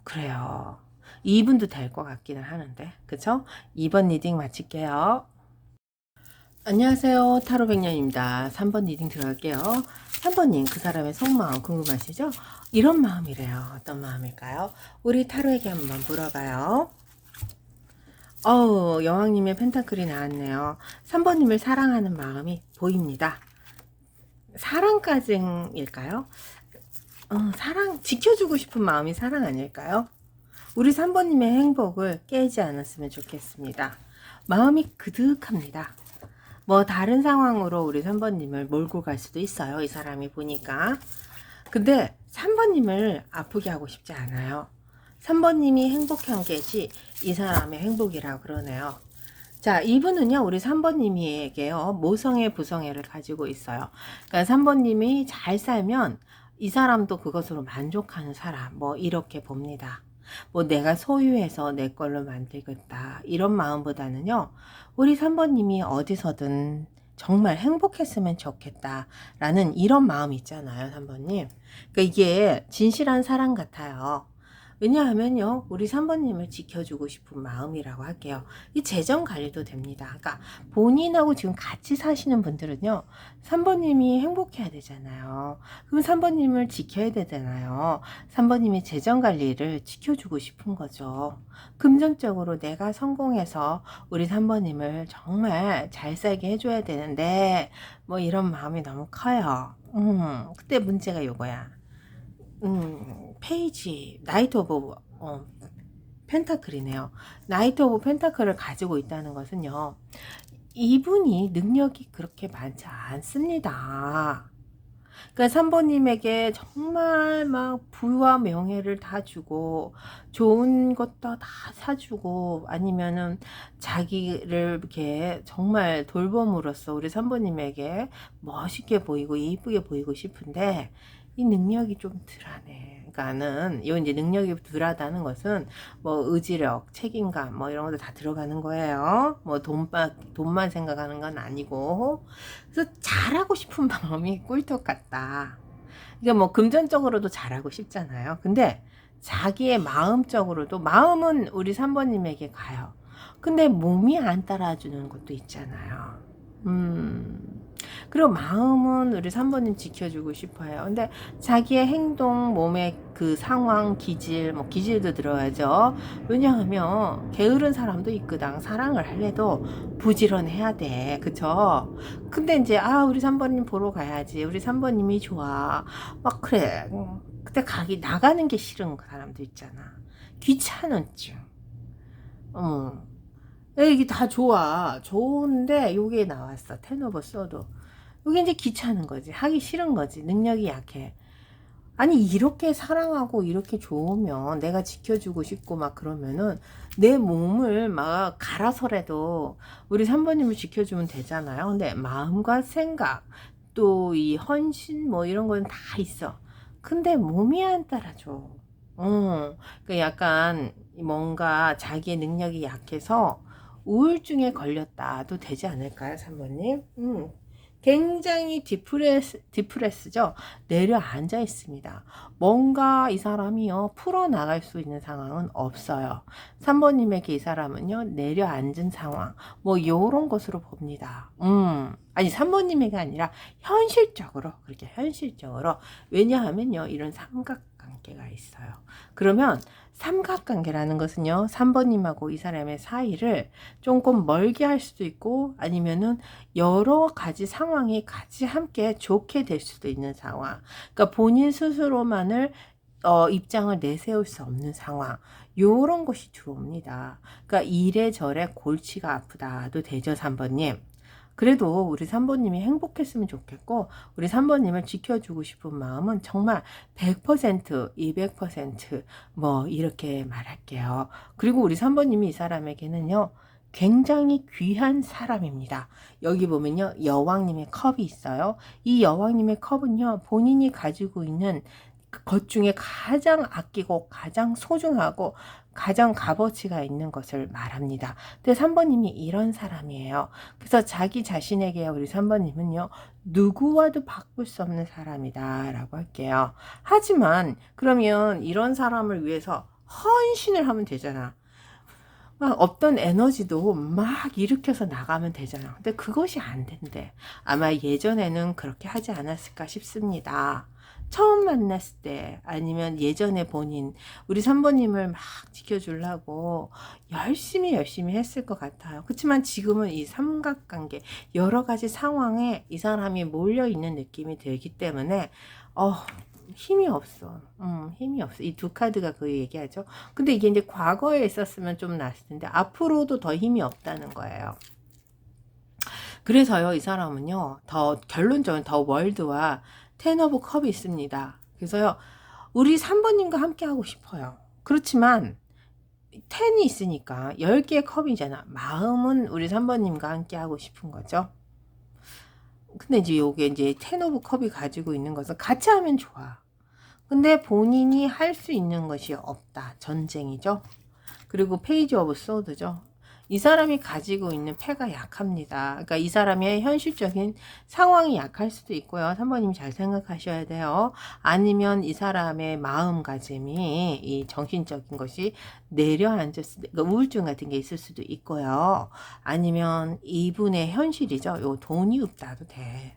Speaker 1: 그래요. 2분도 될 것 같기는 하는데. 그쵸? 2번 리딩 마칠게요. 안녕하세요. 타로백년입니다. 3번 리딩 들어갈게요. 3번님, 그 사람의 속마음 궁금하시죠? 이런 마음이래요. 어떤 마음일까요? 우리 타로에게 한번 물어봐요. 여왕님의 펜타클이 나왔네요. 3번님을 사랑하는 마음이 보입니다. 사랑까지일까요? 사랑, 지켜주고 싶은 마음이 사랑 아닐까요? 우리 3번님의 행복을 깨지 않았으면 좋겠습니다. 마음이 그득합니다. 뭐 다른 상황으로 우리 3번님을 몰고 갈 수도 있어요. 이 사람이 보니까. 근데 3번님을 아프게 하고 싶지 않아요. 3번님이 행복한 게지 이 사람의 행복이라고 그러네요. 자, 이분은요, 우리 3번님에게요, 모성애, 부성애를 가지고 있어요. 그러니까 3번님이 잘 살면 이 사람도 그것으로 만족하는 사람, 뭐, 이렇게 봅니다. 뭐, 내가 소유해서 내 걸로 만들겠다. 이런 마음보다는요, 우리 3번님이 어디서든 정말 행복했으면 좋겠다. 라는 이런 마음이 있잖아요, 3번님. 그러니까 이게 진실한 사랑 같아요. 왜냐하면요, 우리 3번님을 지켜주고 싶은 마음이라고 할게요. 이 재정 관리도 됩니다. 그러니까 본인하고 지금 같이 사시는 분들은요, 3번님이 행복해야 되잖아요. 그럼 3번님을 지켜야 되잖아요. 3번님이 재정 관리를 지켜주고 싶은 거죠. 금전적으로 내가 성공해서 우리 3번님을 정말 잘 살게 해줘야 되는데, 뭐 이런 마음이 너무 커요. 그때 문제가 요거야. 페이지 나이트 오브 펜타클이네요. 나이트 오브 펜타클을 가지고 있다는 것은요, 이분이 능력이 그렇게 많지 않습니다. 그러니까 3번님에게 정말 막 부와 명예를 다 주고 좋은 것도 다 사주고 아니면은 자기를 이렇게 정말 돌봄으로써 우리 3번님에게 멋있게 보이고 이쁘게 보이고 싶은데 이 능력이 좀 덜하네. 그러니까는 이 이제 능력이 덜하다는 것은 뭐 의지력, 책임감 뭐 이런 것도 다 들어가는 거예요. 뭐 돈만 생각하는 건 아니고. 그래서 잘하고 싶은 마음이 꿀떡 같다. 이게 뭐 금전적으로도 잘하고 싶잖아요. 근데 자기의 마음적으로도 마음은 우리 3번님에게 가요. 근데 몸이 안 따라주는 것도 있잖아요. 그리고 마음은 우리 3번님 지켜주고 싶어요. 근데 자기의 행동, 몸의 그 상황, 기질, 뭐 기질도 들어야죠. 왜냐하면 게으른 사람도 있거든. 사랑을 하려도 부지런해야 돼. 그쵸? 근데 이제 우리 3번님 보러 가야지. 우리 3번님이 좋아. 막 그래. 그때 나가는 게 싫은 사람도 있잖아. 귀찮았죠. 이게 다 좋아. 좋은데 요게 나왔어. 텐오버 써도. 요게 이제 귀찮은 거지. 하기 싫은 거지. 능력이 약해. 아니 이렇게 사랑하고 이렇게 좋으면 내가 지켜주고 싶고 막 그러면은 내 몸을 막 갈아서라도 우리 3번님을 지켜주면 되잖아요. 근데 마음과 생각 또 이 헌신 뭐 이런 건 다 있어. 근데 몸이 안 따라줘. 그러니까 약간 뭔가 자기의 능력이 약해서 우울증에 걸렸다도 되지 않을까요, 3번님? 굉장히 디프레스죠. 내려앉아 있습니다. 뭔가 이 사람이요, 풀어나갈 수 있는 상황은 없어요. 3번님에게 이 사람은요, 내려앉은 상황, 뭐, 요런 것으로 봅니다. 아니, 3번님에게 아니라, 현실적으로, 그렇게 현실적으로. 왜냐하면요, 이런 삼각관계가 있어요. 그러면, 삼각관계라는 것은요, 3번님하고 이 사람의 사이를 조금 멀게 할 수도 있고, 아니면은 여러 가지 상황이 같이 함께 좋게 될 수도 있는 상황. 그러니까 본인 스스로만을 입장을 내세울 수 없는 상황. 요런 것이 들어옵니다. 그러니까 이래저래 골치가 아프다도 되죠, 3번님. 그래도 우리 3번님이 행복했으면 좋겠고 우리 3번님을 지켜주고 싶은 마음은 정말 100%, 200%뭐 이렇게 말할게요. 그리고 우리 3번님이 이 사람에게는요. 굉장히 귀한 사람입니다. 여기 보면요. 여왕님의 컵이 있어요. 이 여왕님의 컵은요. 본인이 가지고 있는 것 중에 가장 아끼고 가장 소중하고 가장 값어치가 있는 것을 말합니다. 근데 3번님이 이런 사람이에요. 그래서 자기 자신에게 우리 3번님은요. 누구와도 바꿀 수 없는 사람이다 라고 할게요. 하지만 그러면 이런 사람을 위해서 헌신을 하면 되잖아. 막 없던 에너지도 막 일으켜서 나가면 되잖아. 근데 그것이 안 된대. 아마 예전에는 그렇게 하지 않았을까 싶습니다. 처음 만났을 때 아니면 예전에 본인 우리 3번님을 막 지켜주려고 열심히 했을 것 같아요. 그렇지만 지금은 이 삼각관계 여러 가지 상황에 이 사람이 몰려있는 느낌이 들기 때문에 힘이 없어. 힘이 없어. 이 두 카드가 그 얘기하죠. 근데 이게 이제 과거에 있었으면 좀 낫을 텐데 앞으로도 더 힘이 없다는 거예요. 그래서요, 이 사람은요, 더 결론적으로 더 월드와 텐 오브 컵이 있습니다. 그래서요, 우리 3번님과 함께 하고 싶어요. 그렇지만 텐이 있으니까 10개의 컵이잖아. 마음은 우리 3번님과 함께 하고 싶은 거죠. 근데 이제 요게 이제 텐 오브 컵이 가지고 있는 것은 같이 하면 좋아. 근데 본인이 할 수 있는 것이 없다. 전쟁이죠. 그리고 페이지 오브 소드죠. 이 사람이 가지고 있는 패가 약합니다. 그러니까 이 사람의 현실적인 상황이 약할 수도 있고요. 3번님 잘 생각하셔야 돼요. 아니면 이 사람의 마음가짐이 이 정신적인 것이 내려앉았을 때 그러니까 우울증 같은 게 있을 수도 있고요. 아니면 이분의 현실이죠. 요 돈이 없다도 돼.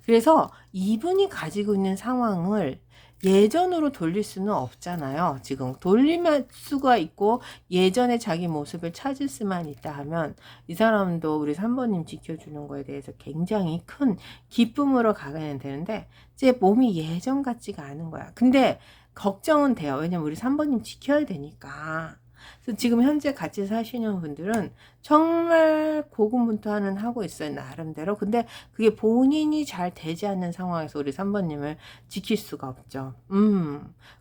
Speaker 1: 그래서 이분이 가지고 있는 상황을 예전으로 돌릴 수는 없잖아요. 지금 돌릴 수가 있고 예전에 자기 모습을 찾을 수만 있다 하면 이 사람도 우리 3번님 지켜주는 거에 대해서 굉장히 큰 기쁨으로 가게 되는데 이제 몸이 예전 같지가 않은 거야. 근데 걱정은 돼요. 왜냐면 우리 3번님 지켜야 되니까. 그래서 지금 현재 같이 사시는 분들은 정말 고군분투하는 하고 있어요. 나름대로. 근데 그게 본인이 잘 되지 않는 상황에서 우리 3번님을 지킬 수가 없죠.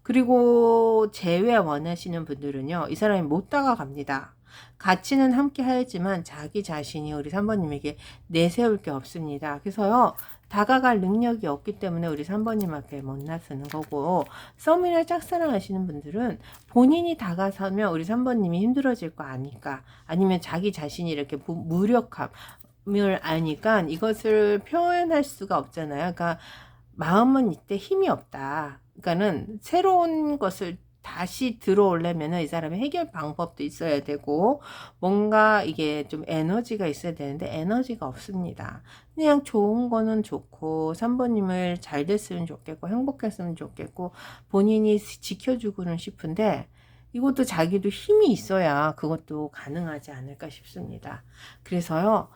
Speaker 1: 그리고 재회 원하시는 분들은요. 이 사람이 못 다가갑니다. 같이는 함께 하였지만 자기 자신이 우리 3번님에게 내세울 게 없습니다. 그래서요. 다가갈 능력이 없기 때문에 우리 3번님한테 못 나서는 거고, 썸이나 짝사랑 하시는 분들은 본인이 다가서면 우리 3번님이 힘들어질 거 아니까, 아니면 자기 자신이 이렇게 무력함을 아니까 이것을 표현할 수가 없잖아요. 그러니까 마음은 이때 힘이 없다. 그러니까는 새로운 것을 다시 들어오려면 이 사람의 해결 방법도 있어야 되고 뭔가 이게 좀 에너지가 있어야 되는데 에너지가 없습니다. 그냥 좋은 거는 좋고 3번님을 잘 됐으면 좋겠고 행복했으면 좋겠고 본인이 지켜주고는 싶은데 이것도 자기도 힘이 있어야 그것도 가능하지 않을까 싶습니다. 그래서요.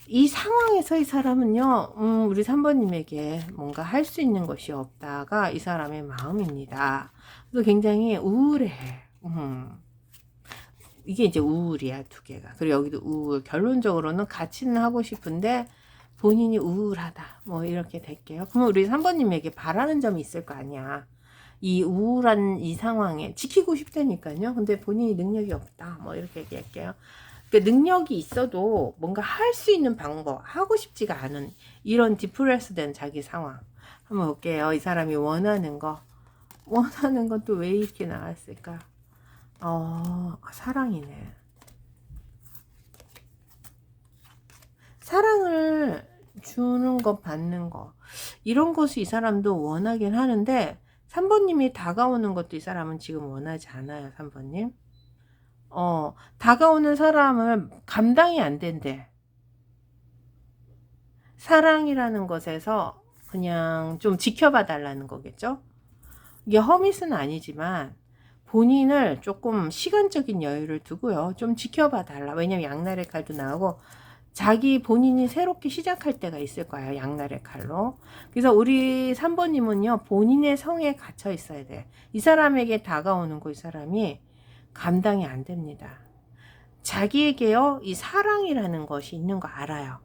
Speaker 1: 이 상황에서 이 사람은요, 우리 3번님에게 뭔가 할 수 있는 것이 없다가 이 사람의 마음입니다. 그래서 굉장히 우울해. 이게 이제 우울이야, 두 개가. 그리고 여기도 우울. 결론적으로는 같이는 하고 싶은데 본인이 우울하다. 뭐 이렇게 될게요. 그러면 우리 3번님에게 바라는 점이 있을 거 아니야. 이 우울한 이 상황에 지키고 싶다니까요. 근데 본인이 능력이 없다. 뭐 이렇게 얘기할게요. 그러니까 능력이 있어도 뭔가 할 수 있는 방법, 하고 싶지가 않은 이런 디프레스 된 자기 상황. 한번 볼게요. 이 사람이 원하는 건 또 왜 이렇게 나왔을까? 사랑이네. 사랑을 주는 거, 받는 거. 이런 것을 이 사람도 원하긴 하는데, 3번님이 다가오는 것도 이 사람은 지금 원하지 않아요, 3번님. 다가오는 사람을 감당이 안 된대. 사랑이라는 것에서 그냥 좀 지켜봐 달라는 거겠죠? 이게 허밋은 아니지만 본인을 조금 시간적인 여유를 두고요. 좀 지켜봐 달라. 왜냐면 양날의 칼도 나오고 자기 본인이 새롭게 시작할 때가 있을 거예요. 양날의 칼로. 그래서 우리 3번님은요. 본인의 성에 갇혀 있어야 돼. 이 사람에게 다가오는 거 이 사람이 감당이 안 됩니다. 자기에게요, 이 사랑이라는 것이 있는 거 알아요.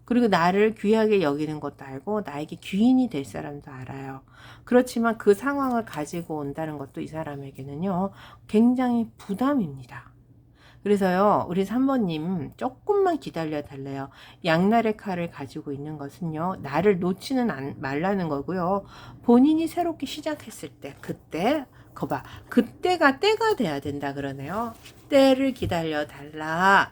Speaker 1: 그리고 나를 귀하게 여기는 것도 알고 나에게 귀인이 될 사람도 알아요. 그렇지만 그 상황을 가지고 온다는 것도 이 사람에게는요, 굉장히 부담입니다. 그래서요, 우리 3번님 조금만 기다려 달래요. 양날의 칼을 가지고 있는 것은요, 나를 놓지는 말라는 거고요. 본인이 새롭게 시작했을 때, 거봐. 그때가 때가 돼야 된다 그러네요. 때를 기다려 달라.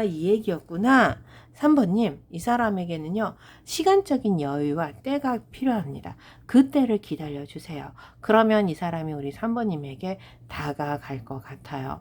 Speaker 1: 이 얘기였구나. 3번님, 이 사람에게는요, 시간적인 여유와 때가 필요합니다. 그 때를 기다려 주세요. 그러면 이 사람이 우리 3번님에게 다가갈 것 같아요.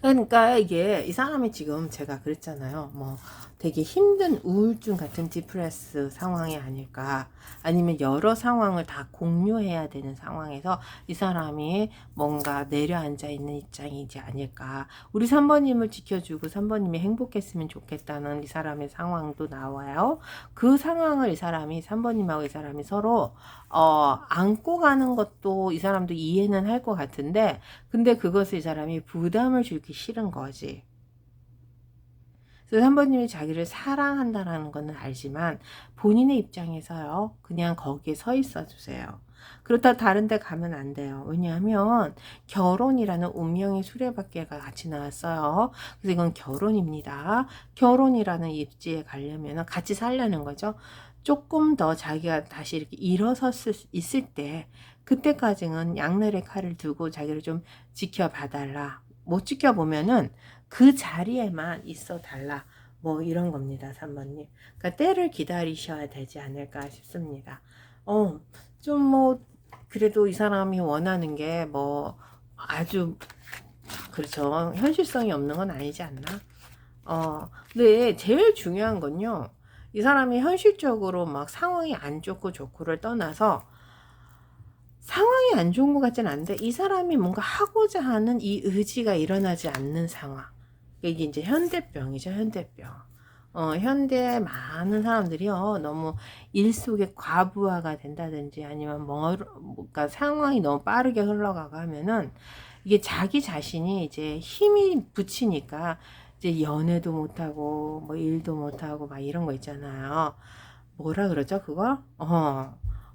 Speaker 1: 그러니까 이게 이 사람이 지금 제가 그랬잖아요. 뭐 되게 힘든 우울증 같은 디프레스 상황이 아닐까. 아니면 여러 상황을 다 공유해야 되는 상황에서 이 사람이 뭔가 내려앉아 있는 입장이지 아닐까. 우리 3번님을 지켜주고 3번님이 행복했으면 좋겠다는 이 사람의 상황도 나와요. 그 상황을 이 사람이 3번님하고 이 사람이 서로 안고 가는 것도 이 사람도 이해는 할 것 같은데 근데 그것을 이 사람이 부담을 주기 싫은 거지. 그래서 3번님이 자기를 사랑한다는 거는 알지만 본인의 입장에서요. 그냥 거기에 서 있어 주세요. 그렇다 다른 데 가면 안 돼요. 왜냐하면 결혼이라는 운명의 수레바퀴가 같이 나왔어요. 그래서 이건 결혼입니다. 결혼이라는 입지에 가려면 같이 살려는 거죠. 조금 더 자기가 다시 이렇게 일어섰을 있을 때 그때까지는 양날의 칼을 두고 자기를 좀 지켜봐달라. 못 지켜보면은 그 자리에만 있어 달라. 뭐 이런 겁니다. 3번님. 그러니까 때를 기다리셔야 되지 않을까 싶습니다. 좀 뭐 그래도 이 사람이 원하는 게 뭐 아주 그렇죠. 현실성이 없는 건 아니지 않나? 근데 제일 중요한 건요. 이 사람이 현실적으로 막 상황이 안 좋고 좋고를 떠나서 상황이 안 좋은 것 같지는 않은데 이 사람이 뭔가 하고자 하는 이 의지가 일어나지 않는 상황. 이게 이제 현대병이죠. 현대병. 현대 많은 사람들이요, 너무 일 속에 과부하가 된다든지 아니면 그러니까 상황이 너무 빠르게 흘러가고 하면은 이게 자기 자신이 이제 힘이 붙이니까 이제 연애도 못하고 뭐 일도 못하고 막 이런 거 있잖아요. 뭐라 그러죠, 그거?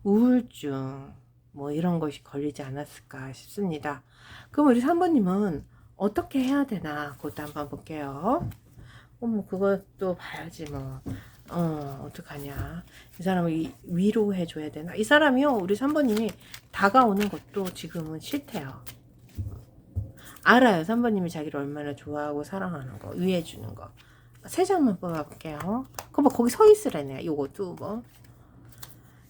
Speaker 1: 우울증 뭐 이런 것이 걸리지 않았을까 싶습니다. 그럼 우리 3번님은 어떻게 해야 되나 그것도 한번 볼게요. 뭐 그것도 봐야지 뭐. 어떡하냐. 이 사람을 위로해 줘야 되나? 이 사람이요, 우리 3번님이 다가오는 것도 지금은 싫대요. 알아요. 3번님이 자기를 얼마나 좋아하고 사랑하는 거, 위해 주는 거. 세 장만 뽑아볼게요. 그거 뭐 거기 서 있으라네. 요것도 뭐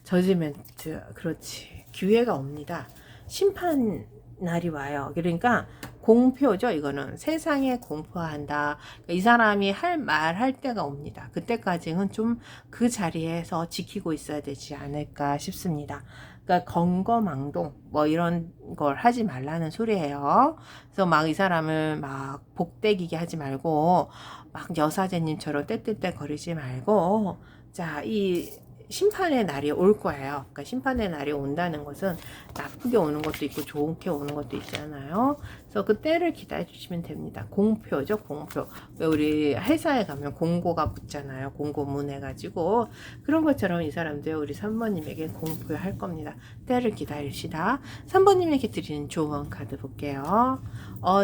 Speaker 1: 저지멘트. 그렇지. 기회가 옵니다. 심판 날이 와요. 그러니까 공표죠. 이거는 세상에 공포한다. 그러니까 이 사람이 할 말 할 때가 옵니다. 그때까지는 좀 그 자리에서 지키고 있어야 되지 않을까 싶습니다. 그러니까 건거망동 뭐 이런 걸 하지 말라는 소리예요. 그래서 막 이 사람을 막 복대기게 하지 말고 막 여사제님처럼 떼떼떼 거리지 말고, 자, 이 심판의 날이 올 거예요. 그러니까 심판의 날이 온다는 것은 나쁘게 오는 것도 있고 좋게 오는 것도 있잖아요. 그래서 그 때를 기다려 주시면 됩니다. 공표죠, 공표. 왜 우리 회사에 가면 공고가 붙잖아요. 공고문 해가지고 그런 것처럼 이 사람도 우리 3번님에게 공표할 겁니다. 때를 기다리시다. 3번님에게 드리는 조언 카드 볼게요.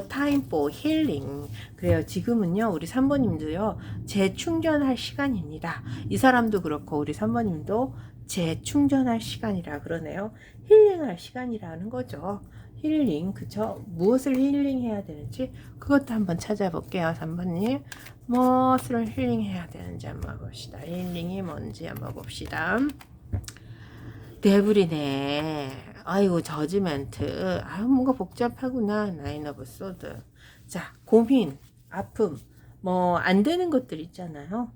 Speaker 1: Time for healing. 그래요. 지금은요, 우리 3번님도요, 재충전할 시간입니다. 이 사람도 그렇고 우리 3번님도 재충전할 시간이라 그러네요. 힐링할 시간이라는 거죠. 힐링, 그쵸? 무엇을 힐링해야 되는지 그것도 한번 찾아볼게요. 3번님 무엇을 힐링해야 되는지 한번 봅시다. 힐링이 뭔지 한번 봅시다. 데블이네. 아이고, 저지멘트. 아유, 뭔가 복잡하구나. 나인 오브 소드. 자, 고민, 아픔, 뭐 안 되는 것들 있잖아요.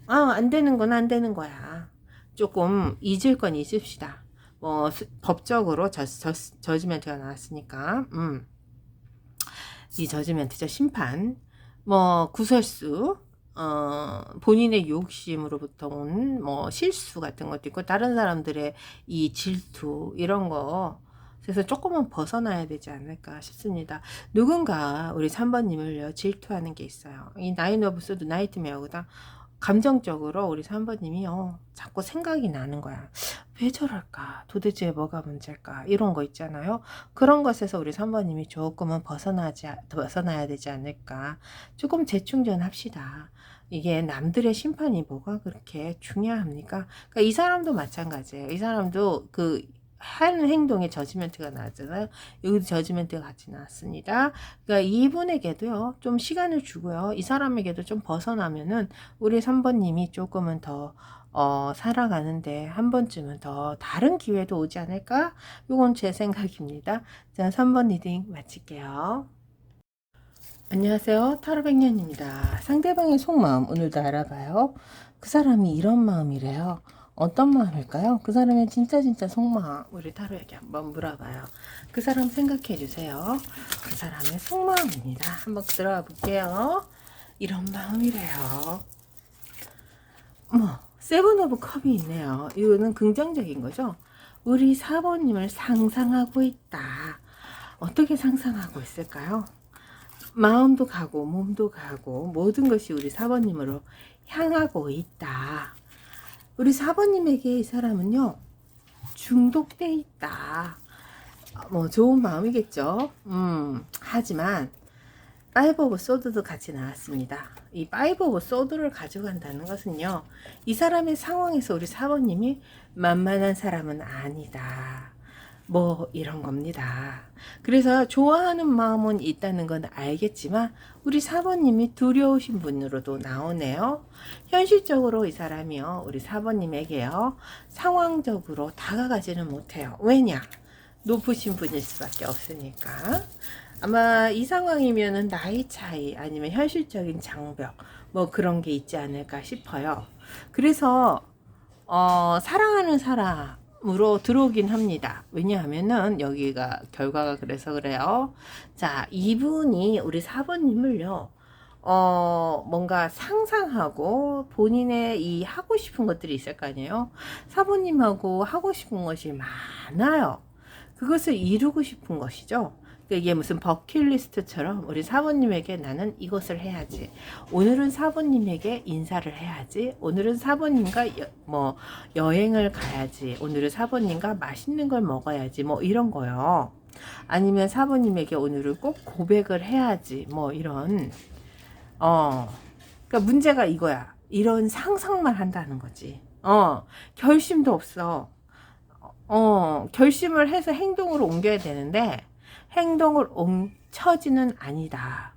Speaker 1: 안 되는 건 안 되는 거야. 조금 잊을 건 잊읍시다. 뭐 법적으로 저지멘트가 나왔으니까, 이 저지멘트죠. 심판, 뭐 구설수, 본인의 욕심으로부터 온 뭐 실수 같은 것도 있고, 다른 사람들의 이 질투 이런 거, 그래서 조금은 벗어나야 되지 않을까 싶습니다. 누군가 우리 3번님을요 질투하는 게 있어요. 이 나인 오브 소드 나이트메어거든. 감정적으로 우리 3번님이요 자꾸 생각이 나는 거야. 왜 저럴까? 도대체 뭐가 문제일까? 이런 거 있잖아요. 그런 것에서 우리 3번님이 조금은 벗어나야 되지 않을까. 조금 재충전합시다. 이게 남들의 심판이 뭐가 그렇게 중요합니까? 그러니까 이 사람도 마찬가지예요. 이 사람도 그 하는 행동에 저지멘트가 나왔잖아요. 여기도 저지멘트가 같이 나왔습니다. 그러니까 이분에게도요, 좀 시간을 주고요, 이 사람에게도 좀 벗어나면은 우리 3번님이 조금은 더 살아가는데 한 번쯤은 더 다른 기회도 오지 않을까? 이건 제 생각입니다. 자, 3번 리딩 마칠게요. 안녕하세요. 타로백년입니다. 상대방의 속마음 오늘도 알아봐요. 그 사람이 이런 마음이래요. 어떤 마음일까요? 그 사람의 진짜 속마음 우리 타로에게 한번 물어봐요. 그 사람 생각해 주세요. 그 사람의 속마음입니다. 한번 들어가 볼게요. 이런 마음이래요. 세븐 오브 컵이 있네요. 이거는 긍정적인 거죠. 우리 4번님을 상상하고 있다. 어떻게 상상하고 있을까요? 마음도 가고 몸도 가고 모든 것이 우리 4번님으로 향하고 있다. 우리 4번님에게 이 사람은요 중독돼 있다. 뭐 좋은 마음이겠죠. 하지만 파이브 오브 소드도 같이 나왔습니다. 이 파이브 오브 소드를 가져간다는 것은요, 이 사람의 상황에서 우리 4번님이 만만한 사람은 아니다. 뭐 이런 겁니다. 그래서 좋아하는 마음은 있다는 건 알겠지만 우리 4번님이 두려우신 분으로도 나오네요. 현실적으로 이 사람이요, 우리 4번님에게요 상황적으로 다가가지는 못해요. 왜냐? 높으신 분일 수밖에 없으니까. 아마 이 상황이면은 나이 차이 아니면 현실적인 장벽 뭐 그런 게 있지 않을까 싶어요. 그래서 사랑하는 사람으로 들어오긴 합니다. 왜냐하면은 여기가 결과가 그래서 그래요. 자, 이분이 우리 4번님을요 뭔가 상상하고 본인의 이 하고 싶은 것들이 있을 거 아니에요. 사부님하고 하고 싶은 것이 많아요. 그것을 이루고 싶은 것이죠. 그러니까 이게 무슨 버킷리스트처럼 우리 사부님에게 나는 이것을 해야지. 오늘은 사부님에게 인사를 해야지. 오늘은 사부님과 여행을 가야지. 오늘은 사부님과 맛있는 걸 먹어야지. 뭐 이런 거요. 아니면 사부님에게 오늘은 꼭 고백을 해야지. 뭐 이런 그러니까 문제가 이거야. 이런 상상만 한다는 거지. 결심도 없어. 결심을 해서 행동으로 옮겨야 되는데 행동을 처지는 아니다.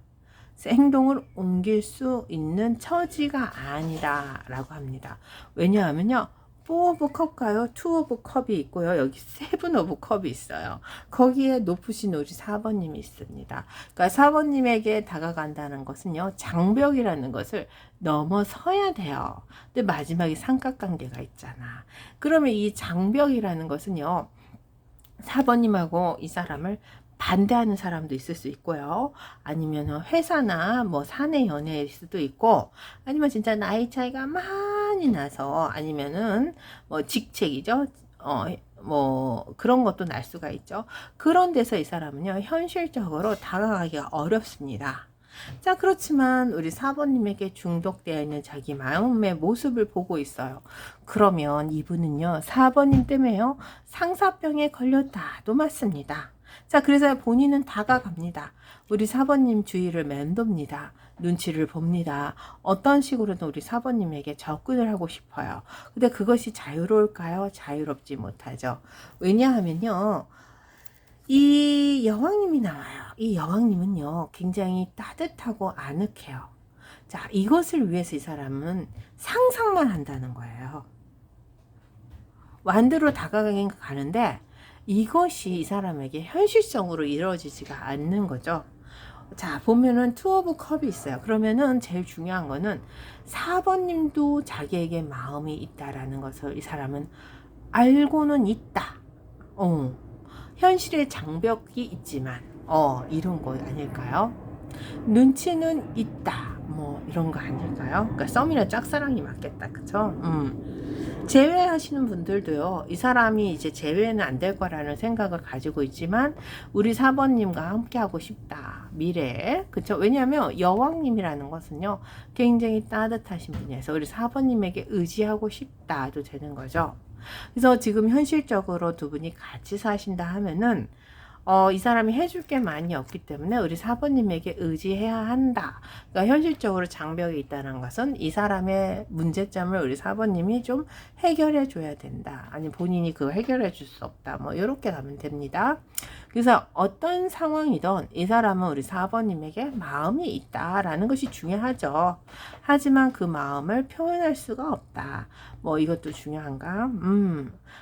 Speaker 1: 행동을 옮길 수 있는 처지가 아니다 라고 합니다. 왜냐하면요, 4 오브 컵과요 2 오브 컵이 있고요, 여기 7 오브 컵이 있어요. 거기에 높으신 우리 4번님이 있습니다. 그러니까 4번님에게 다가간다는 것은요, 장벽이라는 것을 넘어서야 돼요. 근데 마지막에 삼각관계가 있잖아. 그러면 이 장벽이라는 것은요, 4번님하고 이 사람을 반대하는 사람도 있을 수 있고요. 아니면 회사나 뭐 사내 연애일 수도 있고, 아니면 진짜 나이 차이가 많이 나서, 아니면은 뭐 직책이죠. 뭐 그런 것도 날 수가 있죠. 그런 데서 이 사람은요, 현실적으로 다가가기가 어렵습니다. 자, 그렇지만 우리 4번님에게 중독되어 있는 자기 마음의 모습을 보고 있어요. 그러면 이분은요, 4번님 때문에요, 상사병에 걸렸다도 맞습니다. 자, 그래서 본인은 다가갑니다. 우리 4번님 주위를 맴돕니다. 눈치를 봅니다. 어떤 식으로든 우리 4번님에게 접근을 하고 싶어요. 근데 그것이 자유로울까요? 자유롭지 못하죠. 왜냐하면요, 이 여왕님이 나와요. 이 여왕님은요, 굉장히 따뜻하고 아늑해요. 자, 이것을 위해서 이 사람은 상상만 한다는 거예요. 완드로 다가가긴 가는데 이것이 이 사람에게 현실성으로 이루어지지가 않는 거죠. 자, 보면은 2 오브 컵이 있어요. 그러면은 제일 중요한 거는 4번님도 자기에게 마음이 있다라는 것을 이 사람은 알고는 있다. 현실의 장벽이 있지만 이런 거 아닐까요? 눈치는 있다. 뭐 이런 거 아닐까요? 그러니까 썸이나 짝사랑이 맞겠다. 그쵸? 제외하시는 분들도요, 이 사람이 이제 제외는 안 될 거라는 생각을 가지고 있지만 우리 4번님과 함께 하고 싶다, 미래에. 그쵸? 왜냐하면 여왕님이라는 것은요, 굉장히 따뜻하신 분이어서 우리 4번님에게 의지하고 싶다도 되는 거죠. 그래서 지금 현실적으로 두 분이 같이 사신다 하면은 이 사람이 해줄 게 많이 없기 때문에 우리 4번님에게 의지해야 한다. 그러니까 현실적으로 장벽이 있다는 것은 이 사람의 문제점을 우리 4번님이 좀 해결해 줘야 된다. 아니 본인이 그거 해결해 줄 수 없다. 뭐 이렇게 가면 됩니다. 그래서 어떤 상황이든 이 사람은 우리 4번님에게 마음이 있다라는 것이 중요하죠. 하지만 그 마음을 표현할 수가 없다. 뭐 이것도 중요한가?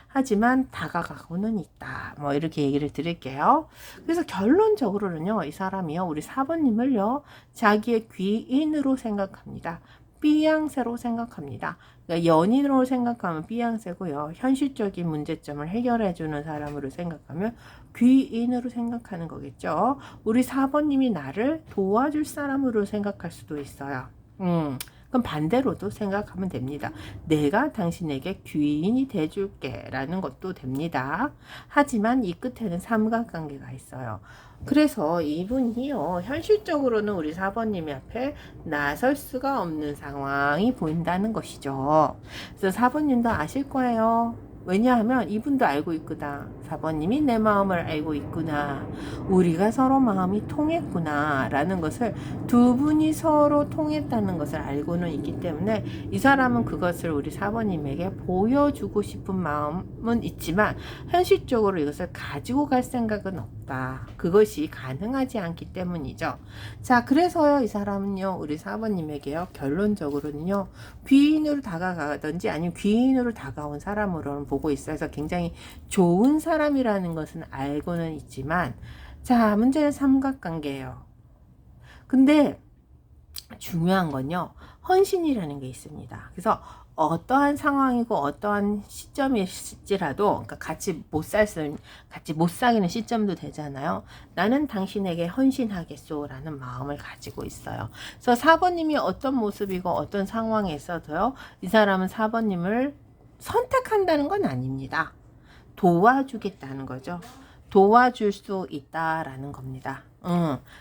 Speaker 1: 하지만 다가가고는 있다. 뭐 이렇게 얘기를 드릴게요. 그래서 결론적으로는요, 이 사람이요, 우리 4번님을요, 자기의 귀인으로 생각합니다. 삐양새로 생각합니다. 그러니까 연인으로 생각하면 삐양새고요. 현실적인 문제점을 해결해주는 사람으로 생각하면 귀인으로 생각하는 거겠죠. 우리 4번님이 나를 도와줄 사람으로 생각할 수도 있어요. 그럼 반대로도 생각하면 됩니다. 내가 당신에게 귀인이 돼줄게 라는 것도 됩니다. 하지만 이 끝에는 삼각관계가 있어요. 그래서 이분이요, 현실적으로는 우리 4번님이 앞에 나설 수가 없는 상황이 보인다는 것이죠. 그래서 4번님도 아실 거예요. 왜냐하면 이분도 알고 있구나. 4번님이 내 마음을 알고 있구나. 우리가 서로 마음이 통했구나. 라는 것을, 두 분이 서로 통했다는 것을 알고는 있기 때문에 이 사람은 그것을 우리 4번님에게 보여주고 싶은 마음은 있지만 현실적으로 이것을 가지고 갈 생각은 없다. 그것이 가능하지 않기 때문이죠. 자, 그래서요, 이 사람은요, 우리 4번님에게요, 결론적으로는요, 귀인으로 다가가든지 아니면 귀인으로 다가온 사람으로는 보고 있어요. 그래서 굉장히 좋은 사람이라는 것은 알고는 있지만, 자, 문제는 삼각관계예요. 근데 중요한 건요, 헌신이라는 게 있습니다. 그래서 어떠한 상황이고 어떠한 시점일지라도, 그러니까 같이 못 사귀는 시점도 되잖아요. 나는 당신에게 헌신하겠소라는 마음을 가지고 있어요. 그래서 4번님이 어떤 모습이고 어떤 상황에 있어도요, 이 사람은 4번님을 선택한다는 건 아닙니다. 도와주겠다는 거죠. 도와줄 수 있다라는 겁니다.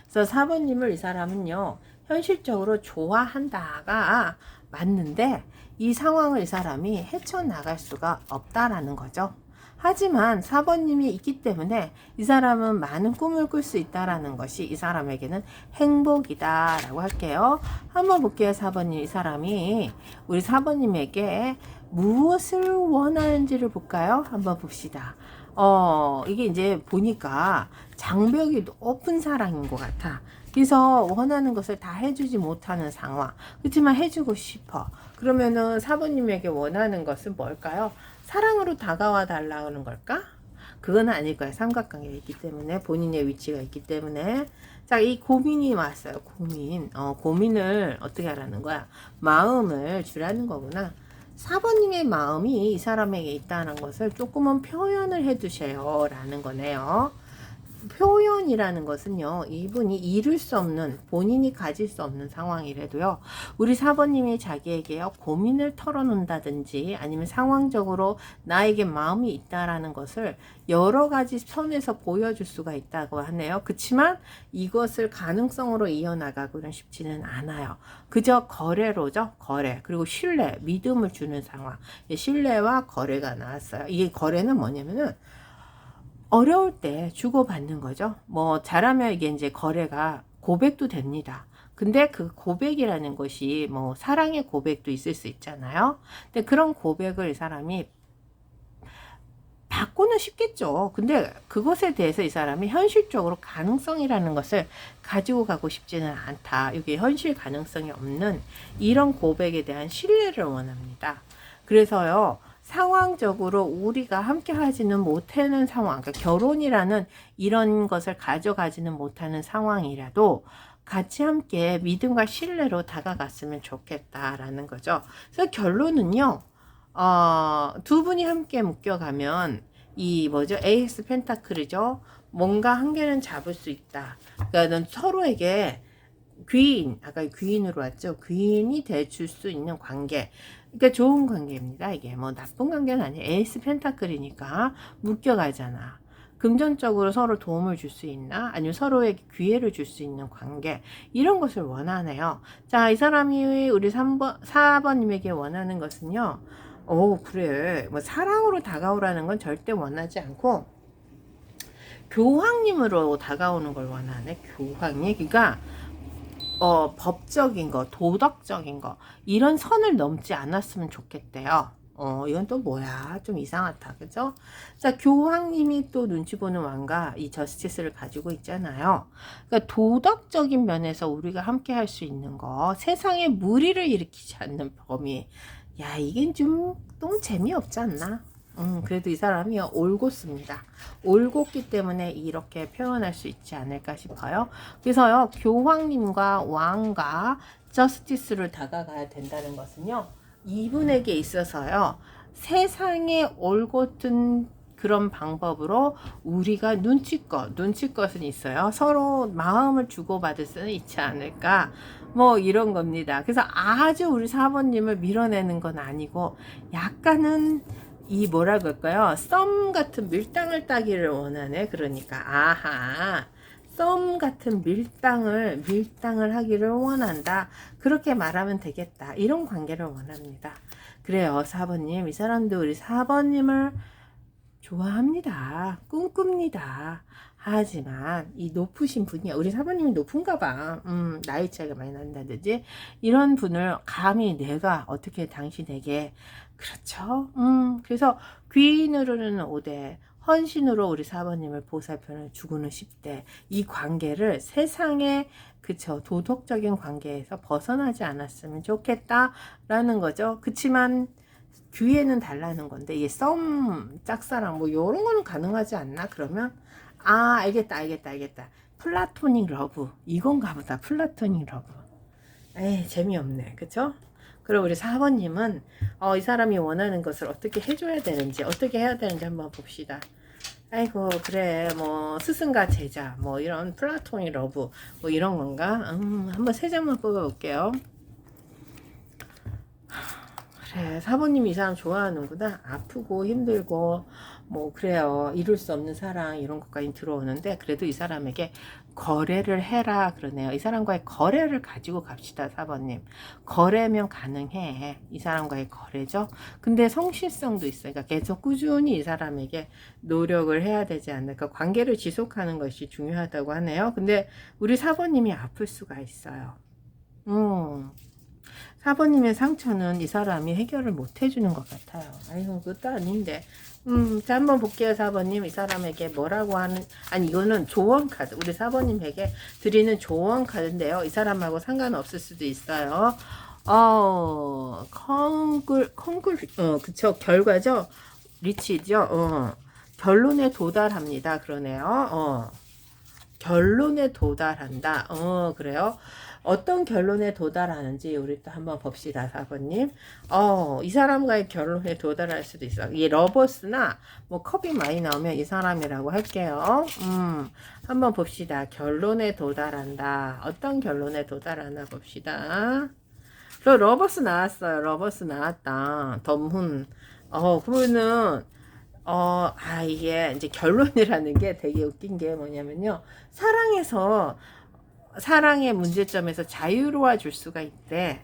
Speaker 1: 그래서 4번님을 이 사람은요, 현실적으로 좋아한다가 맞는데, 이 상황을 이 사람이 헤쳐나갈 수가 없다라는 거죠. 하지만 4번님이 있기 때문에 이 사람은 많은 꿈을 꿀 수 있다라는 것이 이 사람에게는 행복이다라고 할게요. 한번 볼게요. 4번님, 이 사람이 우리 4번님에게 무엇을 원하는지를 볼까요? 한번 봅시다. 이게 이제 보니까 장벽이 높은 사랑인 것 같아. 그래서 원하는 것을 다 해주지 못하는 상황. 그렇지만 해주고 싶어. 그러면은 4번님에게 원하는 것은 뭘까요? 사랑으로 다가와 달라는 걸까? 그건 아닐 거야. 삼각관계가 있기 때문에, 본인의 위치가 있기 때문에. 자, 이 고민이 왔어요. 고민을 어떻게 하라는 거야? 마음을 주라는 거구나. 4번님의 마음이 이 사람에게 있다는 것을 조금은 표현을 해 두세요 라는 거네요. 표현이라는 것은요, 이분이 이룰 수 없는, 본인이 가질 수 없는 상황이라도요, 우리 4번님이 자기에게요, 고민을 털어놓는다든지 아니면 상황적으로 나에게 마음이 있다라는 것을 여러 가지 선에서 보여줄 수가 있다고 하네요. 그렇지만 이것을 가능성으로 이어나가고는 쉽지는 않아요. 그저 거래로죠. 거래. 그리고 신뢰, 믿음을 주는 상황. 신뢰와 거래가 나왔어요. 이게 거래는 뭐냐면은 어려울 때 주고받는 거죠. 뭐 잘하면 이게 이제 거래가 고백도 됩니다. 근데 그 고백이라는 것이 뭐 사랑의 고백도 있을 수 있잖아요. 근데 그런 고백을 이 사람이 받고는 싶겠죠. 근데 그것에 대해서 이 사람이 현실적으로 가능성이라는 것을 가지고 가고 싶지는 않다. 이게 현실 가능성이 없는 이런 고백에 대한 신뢰를 원합니다. 그래서요, 상황적으로 우리가 함께 하지는 못하는 상황, 그러니까 결혼이라는 이런 것을 가져가지는 못하는 상황이라도 같이 함께 믿음과 신뢰로 다가갔으면 좋겠다라는 거죠. 그래서 결론은요, 두 분이 함께 묶여가면 이 에이스 펜타클이죠. 뭔가 한 개는 잡을 수 있다. 그러니까 서로에게 귀인, 아까 귀인으로 왔죠. 귀인이 돼줄 수 있는 관계. 그러니까 좋은 관계입니다. 이게 뭐 나쁜 관계는 아니에요. 에이스 펜타클이니까 묶여가잖아. 금전적으로 서로 도움을 줄 수 있나? 아니면 서로에게 기회를 줄 수 있는 관계. 이런 것을 원하네요. 자, 이 사람이 우리 4번님에게 원하는 것은요. 그래. 뭐 사랑으로 다가오라는 건 절대 원하지 않고 교황님으로 다가오는 걸 원하네. 교황님. 그러니까 법적인 거, 도덕적인 거, 이런 선을 넘지 않았으면 좋겠대요. 이건 또 뭐야? 좀 이상하다. 그죠? 자, 교황님이 또 눈치 보는 왕과 이 저스티스를 가지고 있잖아요. 그러니까 도덕적인 면에서 우리가 함께 할 수 있는 거, 세상에 무리를 일으키지 않는 범위. 야, 이게 좀 너무 재미없지 않나? 그래도 이 사람이 올곧습니다. 올곧기 때문에 이렇게 표현할 수 있지 않을까 싶어요. 그래서요, 교황님과 왕과 저스티스를 다가가야 된다는 것은요, 이분에게 있어서요, 세상에 올곧은 그런 방법으로 우리가 눈치껏은 있어요. 서로 마음을 주고받을 수는 있지 않을까. 뭐 이런 겁니다. 그래서 아주 우리 4번님을 밀어내는 건 아니고 약간은 이 뭐라 그럴까요? 썸 같은 밀당을 따기를 원하네. 그러니까 아하, 썸 같은 밀당을 하기를 원한다. 그렇게 말하면 되겠다. 이런 관계를 원합니다. 그래요, 4번님. 이 사람도 우리 4번님을 좋아합니다. 꿈꿉니다. 하지만 이 높으신 분이, 우리 4번님이 높은가 봐. 나이 차이가 많이 난다든지 이런 분을 감히 내가 어떻게 당신에게, 그렇죠. 그래서 귀인으로는 5대, 헌신으로 우리 4번님을 보살펴는 주고는 10대. 이 관계를 세상에, 그쵸, 도덕적인 관계에서 벗어나지 않았으면 좋겠다라는 거죠. 그치만 귀에는 달라는 건데, 이게 썸, 짝사랑 뭐 요런 거는 가능하지 않나? 그러면 알겠다. 플라토닉 러브, 이건가 보다. 플라토닉 러브. 에이, 재미없네. 그쵸? 그리고 우리 4번님은 이 사람이 원하는 것을 어떻게 해줘야 되는지, 어떻게 해야 되는지 한번 봅시다. 아이고, 그래, 뭐, 스승과 제자, 뭐, 이런 플라토닉 러브, 뭐, 이런 건가? 한번 세 장만 뽑아볼게요. 그래, 사모님이 이 사람 좋아하는구나. 아프고 힘들고 뭐 그래요. 이룰 수 없는 사랑 이런 것까지 들어오는데 그래도 이 사람에게 거래를 해라 그러네요. 이 사람과의 거래를 가지고 갑시다. 4번님. 거래면 가능해. 이 사람과의 거래죠. 근데 성실성도 있어요. 그러니까 계속 꾸준히 이 사람에게 노력을 해야 되지 않을까. 관계를 지속하는 것이 중요하다고 하네요. 근데 우리 4번님이 아플 수가 있어요. 4번님의 상처는 이 사람이 해결을 못 해주는 것 같아요. 아이고, 그것도 아닌데. 자, 한번 볼게요, 4번님. 이 사람에게 뭐라고 하는, 아니, 이거는 조언 카드. 우리 4번님에게 드리는 조언 카드인데요. 이 사람하고 상관없을 수도 있어요. 그쵸. 결과죠. 리치죠. 결론에 도달합니다. 그러네요. 결론에 도달한다. 그래요? 어떤 결론에 도달하는지 우리 또 한번 봅시다, 4번님. 이 사람과의 결론에 도달할 수도 있어. 이 러버스나 뭐 컵이 많이 나오면 이 사람이라고 할게요. 한번 봅시다. 결론에 도달한다. 어떤 결론에 도달하나 봅시다. 러버스 나왔어요. 러버스 나왔다. 덤훈. 그러면은 이게 이제 결론이라는 게 되게 웃긴 게 뭐냐면요. 사랑의 문제점에서 자유로워 줄 수가 있대.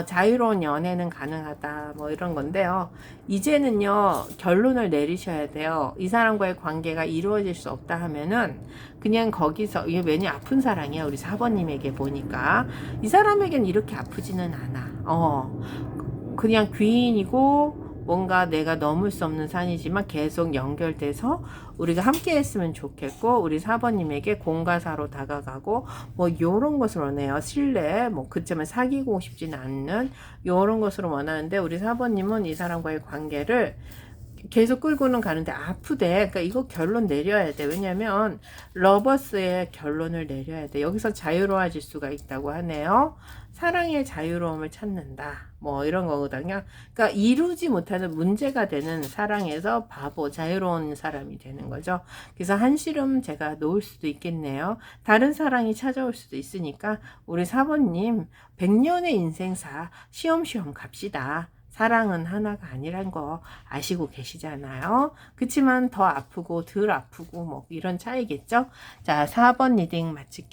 Speaker 1: 자유로운 연애는 가능하다. 뭐 이런 건데요. 이제는요, 결론을 내리셔야 돼요. 이 사람과의 관계가 이루어질 수 없다 하면은, 그냥 거기서, 이게 괜히 아픈 사랑이야. 우리 4번님에게 보니까. 이 사람에겐 이렇게 아프지는 않아. 그냥 귀인이고, 뭔가 내가 넘을 수 없는 산이지만 계속 연결돼서 우리가 함께 했으면 좋겠고 우리 4번님에게 공과사로 다가가고 뭐 요런 것을 원해요. 신뢰 뭐 그쯤에 사귀고 싶지는 않는 요런 것을 원하는데 우리 4번님은 이 사람과의 관계를 계속 끌고는 가는데 아프대. 그러니까 이거 결론 내려야 돼. 왜냐면 러버스의 결론을 내려야 돼. 여기서 자유로워질 수가 있다고 하네요. 사랑의 자유로움을 찾는다. 뭐 이런 거거든요. 그러니까 이루지 못하는 문제가 되는 사랑에서 바보, 자유로운 사람이 되는 거죠. 그래서 한시름 제가 놓을 수도 있겠네요. 다른 사랑이 찾아올 수도 있으니까 우리 4번님 100년의 인생사 시험시험 갑시다. 사랑은 하나가 아니란 거 아시고 계시잖아요. 그치만 더 아프고 덜 아프고 뭐 이런 차이겠죠. 자, 4번 리딩 마칠게요.